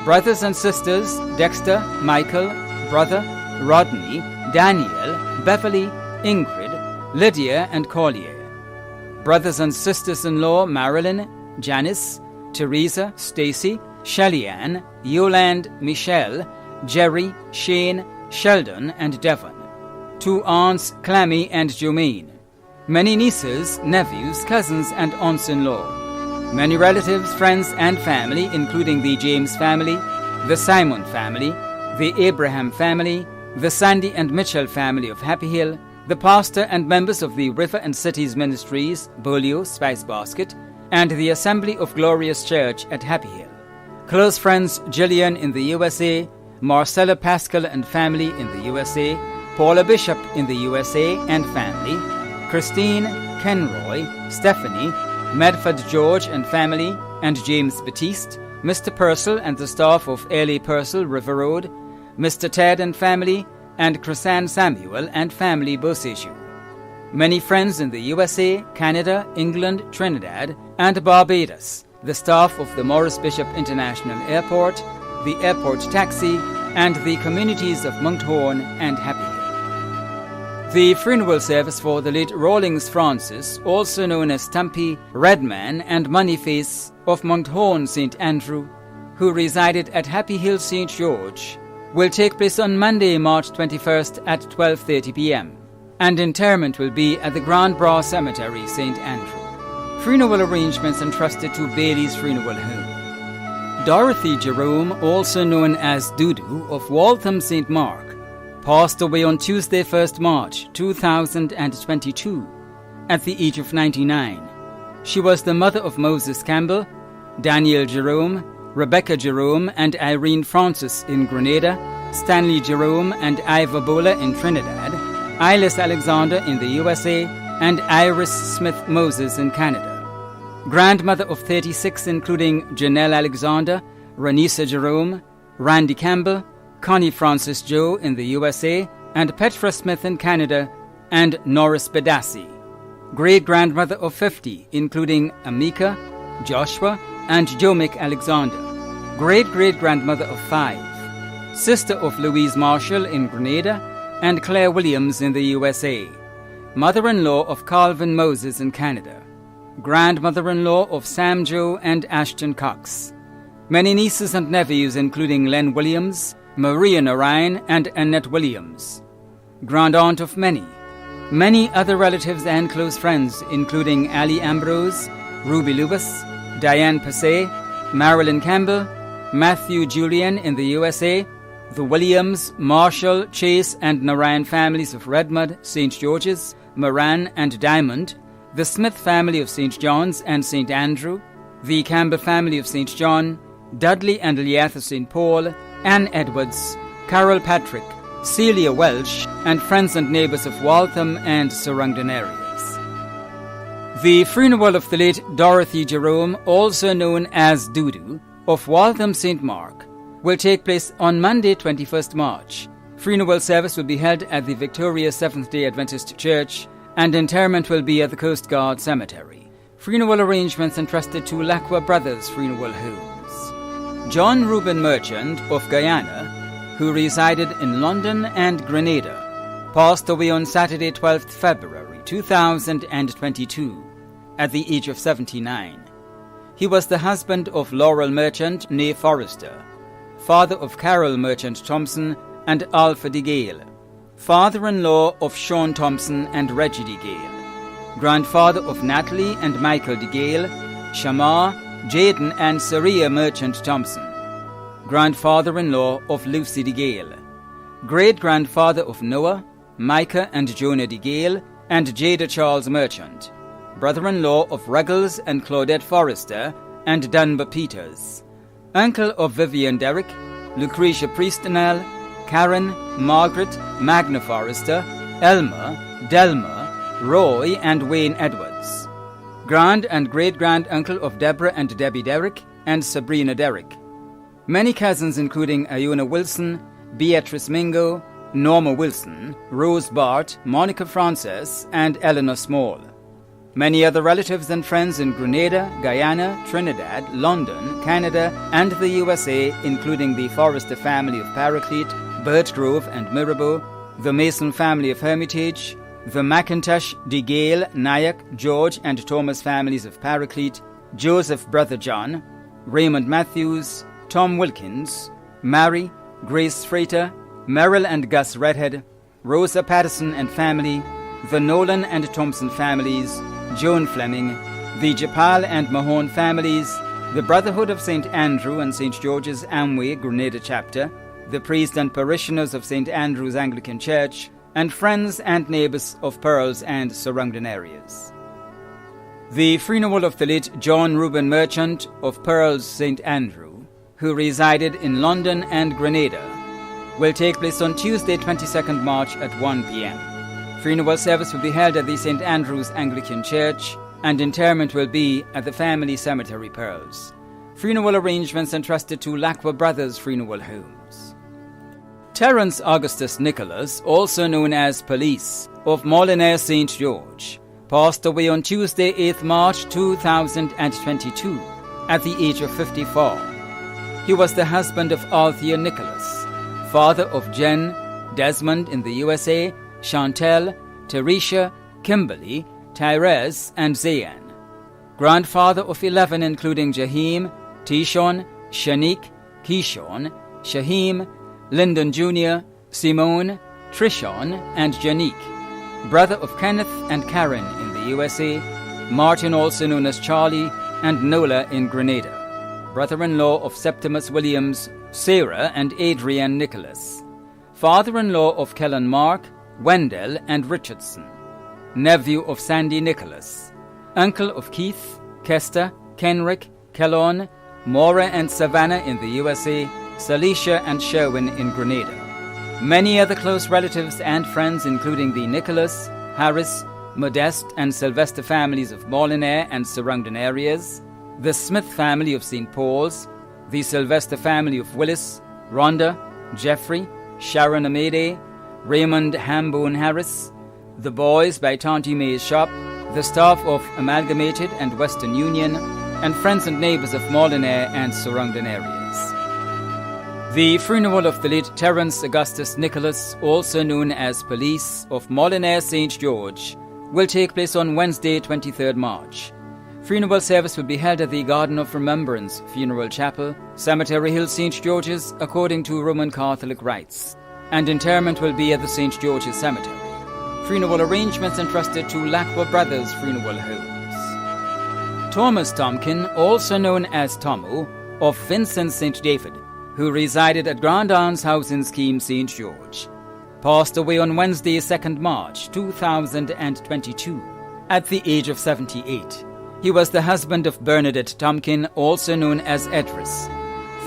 brothers and sisters, Dexter, Michael, brother, Rodney, Daniel, Beverly, Ingrid, Lydia, and Collier, brothers and sisters-in-law, Marilyn, Janice, Teresa, Stacy, Shelley-Ann, Yolande, Michelle, Jerry, Shane, Sheldon, and Devon, 2 aunts, Clammy and Jomaine, many nieces, nephews, cousins, and aunts-in-law, many relatives, friends, and family, including the James family, the Simon family, the Abraham family, the Sandy and Mitchell family of Happy Hill, the pastor and members of the River and Cities Ministries, Bolio, Spice Basket, and the Assembly of Glorious Church at Happy Hill. Close friends Gillian in the USA, Marcella Pascal and family in the USA, Paula Bishop in the USA and family, Christine, Kenroy, Stephanie, Medford George and family, and James Batiste, Mr. Purcell and the staff of L.A. Purcell, River Road, Mr. Ted and family, and Chrisanne Samuel and family, Boseshu. Many friends in the USA, Canada, England, Trinidad, and Barbados, the staff of the Morris Bishop International Airport, the airport taxi, and the communities of Mount Horn and Happy Hill. The funeral service for the late Rawlings Francis, also known as Stumpy, Redman, and Moneyface of Mount Horn, St. Andrew, who resided at Happy Hill, St. George, will take place on Monday, March 21st at 12:30 p.m., and interment will be at the Grand Bras Cemetery, St. Andrew. Funeral arrangements entrusted to Bailey's Funeral Home. Dorothy Jerome, also known as Dudu of Waltham, St. Mark, passed away on Tuesday, 1st March 2022, at the age of 99. She was the mother of Moses Campbell, Daniel Jerome, Rebecca Jerome and Irene Francis in Grenada, Stanley Jerome and Ivor Bola in Trinidad, Ilis Alexander in the USA, and Iris Smith Moses in Canada. Grandmother of 36, including Janelle Alexander, Ranisa Jerome, Randy Campbell, Connie Francis Joe in the USA, and Petra Smith in Canada, and Norris Bedassi. Great-grandmother of 50, including Amika, Joshua, and Jomik Alexander. Great-great-grandmother of 5. Sister of Louise Marshall in Grenada, and Claire Williams in the USA. Mother-in-law of Calvin Moses in Canada. Grandmother-in-law of Sam Joe and Ashton Cox. Many nieces and nephews, including Len Williams, Maria Narayan, and Annette Williams. Grand-aunt of many. Many other relatives and close friends, including Ali Ambrose, Ruby Lubas, Diane Passay, Marilyn Campbell, Matthew Julian in the USA, the Williams, Marshall, Chase and Narayan families of Redmond, St. George's, Moran and Diamond, the Smith family of St. John's and St. Andrew, the Campbell family of St. John, Dudley and Eliath of St. Paul, Anne Edwards, Carol Patrick, Celia Welsh, and friends and neighbours of Waltham and surrounding areas. The funeral of the late Dorothy Jerome, also known as Dudu, of Waltham St. Mark, will take place on Monday, 21st March. Funeral service will be held at the Victoria Seventh-day Adventist Church, and interment will be at the Coast Guard Cemetery. Funeral arrangements entrusted to Lacqua Brothers Funeral Homes. John Reuben Merchant of Guyana, who resided in London and Grenada, passed away on Saturday, 12th February 2022, at the age of 79. He was the husband of Laurel Merchant, née Forrester, father of Carol Merchant Thompson and Alpha de Gale, father-in-law of Sean Thompson and Reggie de Gale, grandfather of Natalie and Michael de Gale, Shamar, Jaden and Saria Merchant Thompson, grandfather-in-law of Lucy de Gale, great-grandfather of Noah, Micah and Jonah de Gale, and Jada Charles Merchant, brother-in-law of Ruggles and Claudette Forrester and Dunbar Peters, uncle of Vivian Derrick, Lucretia Priestnell, Karen, Margaret, Magna Forrester, Elmer, Delma, Roy and Wayne Edwards, grand and great-grand-uncle of Deborah and Debbie Derrick and Sabrina Derrick, many cousins including Iona Wilson, Beatrice Mingo, Norma Wilson, Rose Bart, Monica Frances, and Eleanor Small. Many other relatives and friends in Grenada, Guyana, Trinidad, London, Canada, and the USA, including the Forrester family of Paraclete, Birchgrove and Mirabeau, the Mason family of Hermitage, the McIntosh, de Gale, Nyack, George, and Thomas families of Paraclete, Joseph Brother John, Raymond Matthews, Tom Wilkins, Mary, Grace Frater, Merrill and Gus Redhead, Rosa Patterson and family, the Nolan and Thompson families, Joan Fleming, the Japal and Mahone families, the Brotherhood of St. Andrew and St. George's Amway Grenada chapter, the priests and parishioners of St. Andrew's Anglican Church, and friends and neighbours of Pearls and surrounding areas. The funeral of the late John Reuben Merchant of Pearls St. Andrew, who resided in London and Grenada, will take place on Tuesday, 22nd March at 1 p.m. Funeral service will be held at the St. Andrew's Anglican Church, and interment will be at the family cemetery Pearls. Funeral arrangements entrusted to Lacqua Brothers Funeral Homes. Terence Augustus Nicholas, also known as Police, of Molyneux St. George, passed away on Tuesday, 8th March 2022, at the age of 54. He was the husband of Althea Nicholas, father of Jen, Desmond in the USA, Chantel, Teresha, Kimberly, Tyrese, and Zayan. Grandfather of 11 including Jaheim, Tishon, Shanique, Keishon, Shaheem, Lyndon Jr., Simone, Trishon, and Janique. Brother of Kenneth and Karen in the USA, Martin also known as Charlie, and Nola in Grenada. Brother-in-law of Septimus Williams, Sarah and Adrienne Nicholas. Father-in-law of Kellen Mark, Wendell and Richardson. Nephew of Sandy Nicholas. Uncle of Keith, Kester, Kenrick, Kellon, Maura and Savannah in the USA, Salisha and Sherwin in Grenada. Many other close relatives and friends including the Nicholas, Harris, Modeste and Sylvester families of Molyneux and surrounding areas, the Smith family of St. Paul's, the Sylvester family of Willis, Rhonda, Jeffrey, Sharon Amede, Raymond Hambone Harris, the boys by Tanti May's shop, the staff of Amalgamated and Western Union, and friends and neighbours of Molyneux and surrounding areas. The funeral of the late Terence Augustus Nicholas, also known as Police, of Molyneux St. George, will take place on Wednesday, 23rd March. Funeral service will be held at the Garden of Remembrance Funeral Chapel, Cemetery Hill, St. George's, according to Roman Catholic rites, and interment will be at the St. George's Cemetery. Funeral arrangements entrusted to Lacqua Brothers Funeral Homes. Thomas Tompkin, also known as Tomo, of Vincent St. David, who resided at Grand Anne's House in Scheme, St. George, passed away on Wednesday, 2nd March 2022, at the age of 78. He was the husband of Bernadette Tompkin, also known as Edris,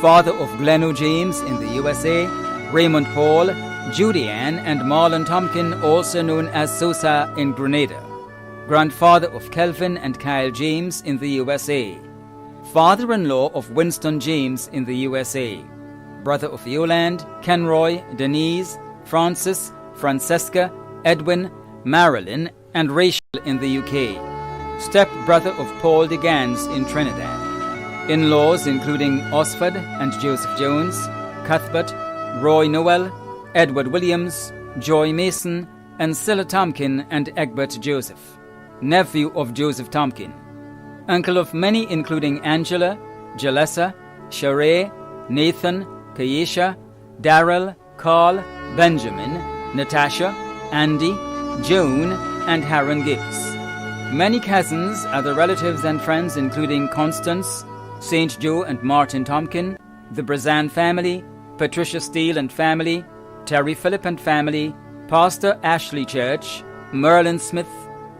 father of Gleno James in the USA, Raymond Paul, Judy Ann, and Marlon Tompkin, also known as Sosa in Grenada, grandfather of Kelvin and Kyle James in the USA, father-in-law of Winston James in the USA, brother of Yolande, Kenroy, Denise, Francis, Francesca, Edwin, Marilyn, and Rachel in the UK, step-brother of Paul de Gans in Trinidad, in-laws including Osford and Joseph Jones, Cuthbert, Roy Noel, Edward Williams, Joy Mason, and Scylla Tompkin and Egbert Joseph, nephew of Joseph Tompkin, uncle of many including Angela, Jalessa, Sheree, Nathan, Kayesha, Darrell, Carl, Benjamin, Natasha, Andy, Joan, and Haran Gibbs. Many cousins, other relatives and friends including Constance, St. Joe and Martin Tompkin, the Brazan family, Patricia Steele and family, Terry Phillip and family, Pastor Ashley Church, Merlin Smith,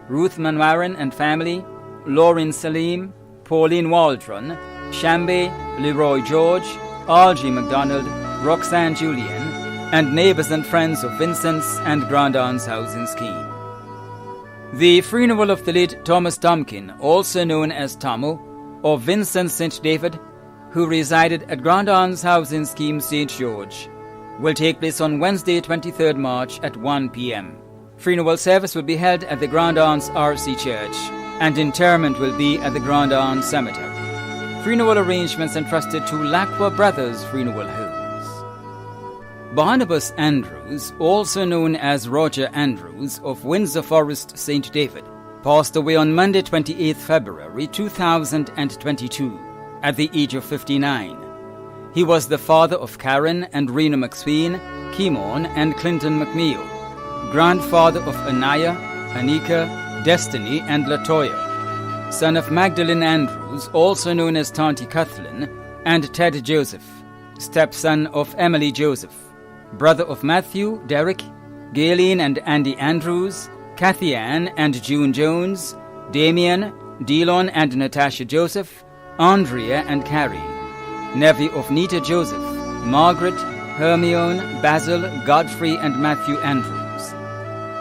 Ruth Manwaran and family, Lauren Salim, Pauline Waldron, Shambe, Leroy George, Algie MacDonald, Roxanne Julian, and neighbours and friends of Vincent's and Grand Anne's House in Scheme. The funeral of the late Thomas Tompkin, also known as Tomo, of Vincent St. David, who resided at Grand Anne's House in Scheme, St. George, will take place on Wednesday, 23rd March at 1 p.m. Funeral service will be held at the Grand Anne's RC Church, and interment will be at the Grand Anne Cemetery. Funeral arrangements entrusted to Lacqua Brothers Funeral Homes. Barnabas Andrews, also known as Roger Andrews of Windsor Forest, St. David, passed away on Monday, 28th February 2022, at the age of 59. He was the father of Karen and Rena McSween, Kimon, and Clinton McNeil, grandfather of Anaya, Anika, Destiny, and Latoya, son of Magdalene Andrews, also known as Tanti Cuthlan, and Ted Joseph, stepson of Emily Joseph, brother of Matthew, Derek, Gayleen and Andy Andrews, Kathy Ann and June Jones, Damien, Delon and Natasha Joseph, Andrea and Carrie, nephew of Nita Joseph, Margaret, Hermione, Basil, Godfrey and Matthew Andrews,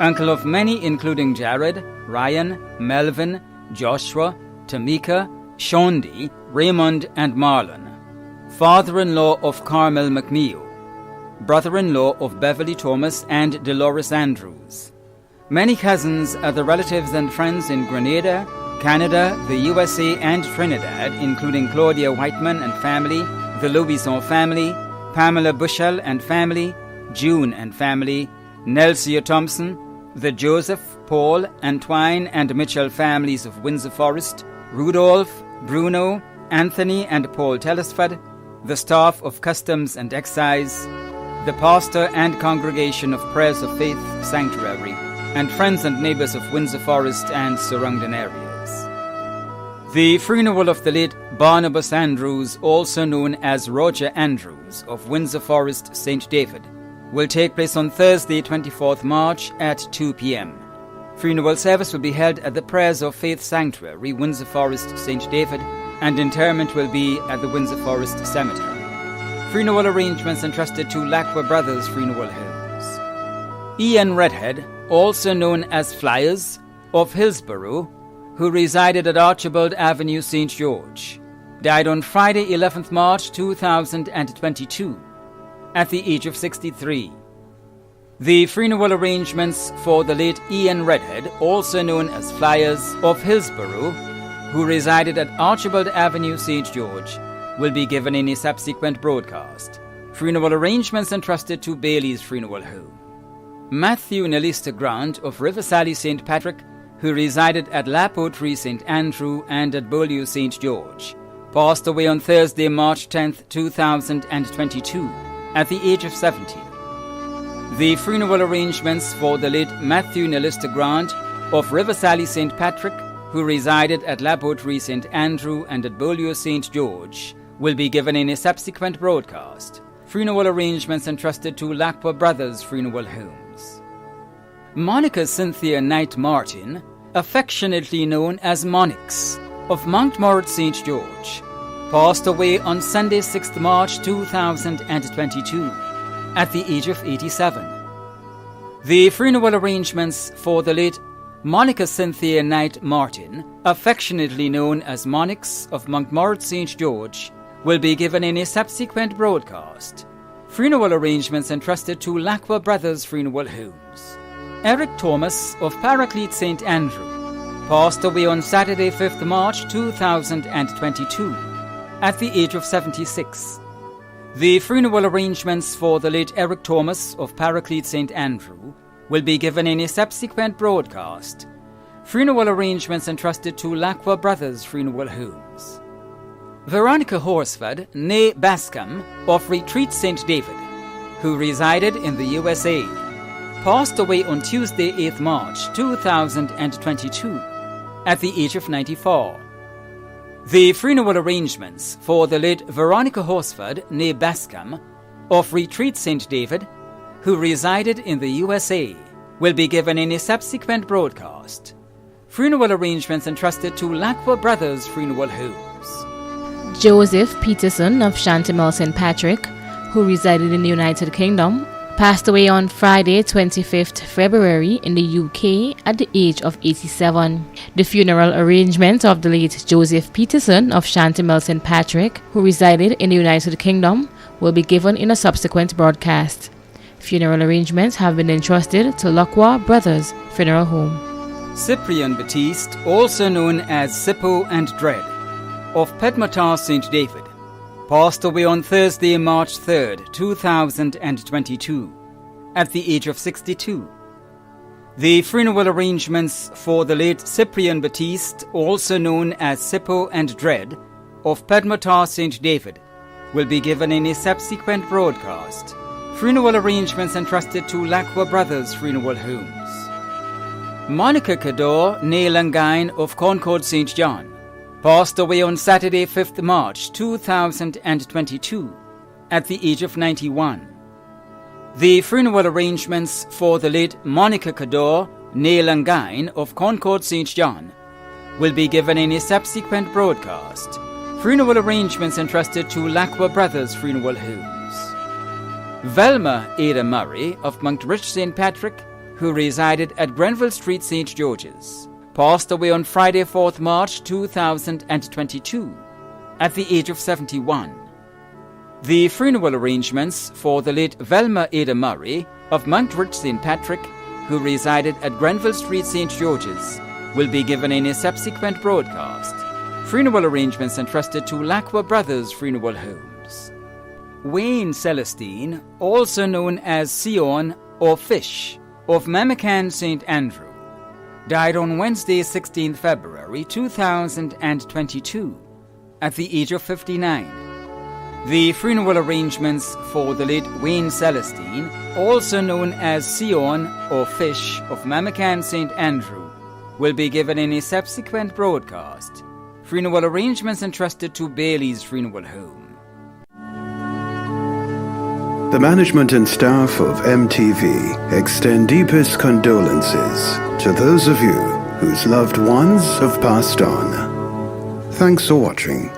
uncle of many including Jared, Ryan, Melvin, Joshua, Tamika, Shondi, Raymond and Marlon, father-in-law of Carmel McNeil, brother-in-law of Beverly Thomas and Dolores Andrews. Many cousins, other relatives and friends in Grenada, Canada, the USA and Trinidad, including Claudia Whiteman and family, the Louison family, Pamela Bushell and family, June and family, Nelsia Thompson, the Joseph, Paul, Antoine and Mitchell families of Windsor Forest, Rudolph, Bruno, Anthony and Paul Telesford, the staff of Customs and Excise, the pastor and congregation of Prayers of Faith Sanctuary, and friends and neighbours of Windsor Forest and surrounding areas. The funeral of the late Barnabas Andrews, also known as Roger Andrews of Windsor Forest, St. David, will take place on Thursday, 24th March at 2 p.m. Funeral service will be held at the Prayers of Faith Sanctuary, Windsor Forest, St. David, and interment will be at the Windsor Forest Cemetery. Funeral arrangements entrusted to Lacqua Brothers Funeral Homes. Ian Redhead, also known as Flyers, of Hillsborough, who resided at Archibald Avenue, St. George, died on Friday, 11th March 2022, at the age of 63. The funeral arrangements for the late Ian Redhead, also known as Flyers, of Hillsborough, who resided at Archibald Avenue, St. George, will be given in a subsequent broadcast. Funeral arrangements entrusted to Bailey's Funeral Home. Matthew Nelista Grant of Riversally St. Patrick, who resided at Lapotree St. Andrew and at Beaulieu St. George, passed away on Thursday, March 10th, 2022, at the age of 70. The funeral arrangements for the late Matthew Nellister Grant of Riversally St. Patrick, who resided at La Bouterie St. Andrew and at Beaulieu St. George, will be given in a subsequent broadcast. Funeral arrangements entrusted to Lakwa Brothers Funeral Homes. Monica Cynthia Knight Martin, affectionately known as Monix, of Mountmorot St. George, passed away on Sunday 6th March 2022 at the age of 87. The funeral arrangements for the late Monica Cynthia Knight Martin, affectionately known as Monix of Mountmorot St. George, will be given in a subsequent broadcast. Funeral arrangements entrusted to Lakwa Brothers Funeral Homes. Eric Thomas of Paraclete St. Andrew passed away on Saturday 5th March 2022 at the age of 76. The funeral arrangements for the late Eric Thomas of Paraclete St. Andrew will be given in a subsequent broadcast. Funeral arrangements entrusted to Lakwa Brothers Funeral Homes. Veronica Horsford, née Bascom, of Retreat St. David, who resided in the USA, passed away on Tuesday 8th March 2022 at the age of 94. The funeral arrangements for the late Veronica Horsford, née Bascom, of Retreat St. David, who resided in the USA, will be given in a subsequent broadcast. Funeral arrangements entrusted to Lakwa Brothers Funeral Homes. Joseph Peterson of Shantimel St. Patrick, who resided in the United Kingdom, passed away on Friday 25th February in the UK at the age of 87. The funeral arrangement of the late Joseph Peterson of Shantimel St. Patrick, who resided in the United Kingdom, will be given in a subsequent broadcast. Funeral arrangements have been entrusted to Lakwa Brothers Funeral Home. Cyprian Batiste, also known as Sippo and Dread, of Pedmotar St. David, passed away on Thursday, March 3rd, 2022, at the age of 62. The funeral arrangements for the late Cyprian Batiste, also known as Sippo and Dread, of Pedmotar St. David, will be given in a subsequent broadcast. Funeral arrangements entrusted to Lakwa Brothers Funeral Homes. Monica Cador, née Langine of Concord St. John, passed away on Saturday 5th March 2022 at the age of 91. The funeral arrangements for the late Monica Cador, née Langine of Concord St. John, will be given in a subsequent broadcast. Funeral arrangements entrusted to Lakwa Brothers Funeral Homes. Velma Ada Murray of Monkridge St. Patrick, who resided at Grenville Street, St. George's, passed away on Friday 4th March 2022 at the age of 71. The funeral arrangements for the late Velma Ada Murray of Monkridge St. Patrick, who resided at Grenville Street, St. George's, will be given in a subsequent broadcast. Funeral arrangements entrusted to Lakwa Brothers Funeral Homes. Wayne Celestine, also known as Sion or Fish, of Mamacan St. Andrew, died on Wednesday, 16th February 2022 at the age of 59. The funeral arrangements for the late Wayne Celestine, also known as Sion or Fish of Mamacan St. Andrew, will be given in a subsequent broadcast. Funeral arrangements entrusted to Bailey's Funeral Home. The management and staff of MTV extend deepest condolences to those of you whose loved ones have passed on. Thanks for watching.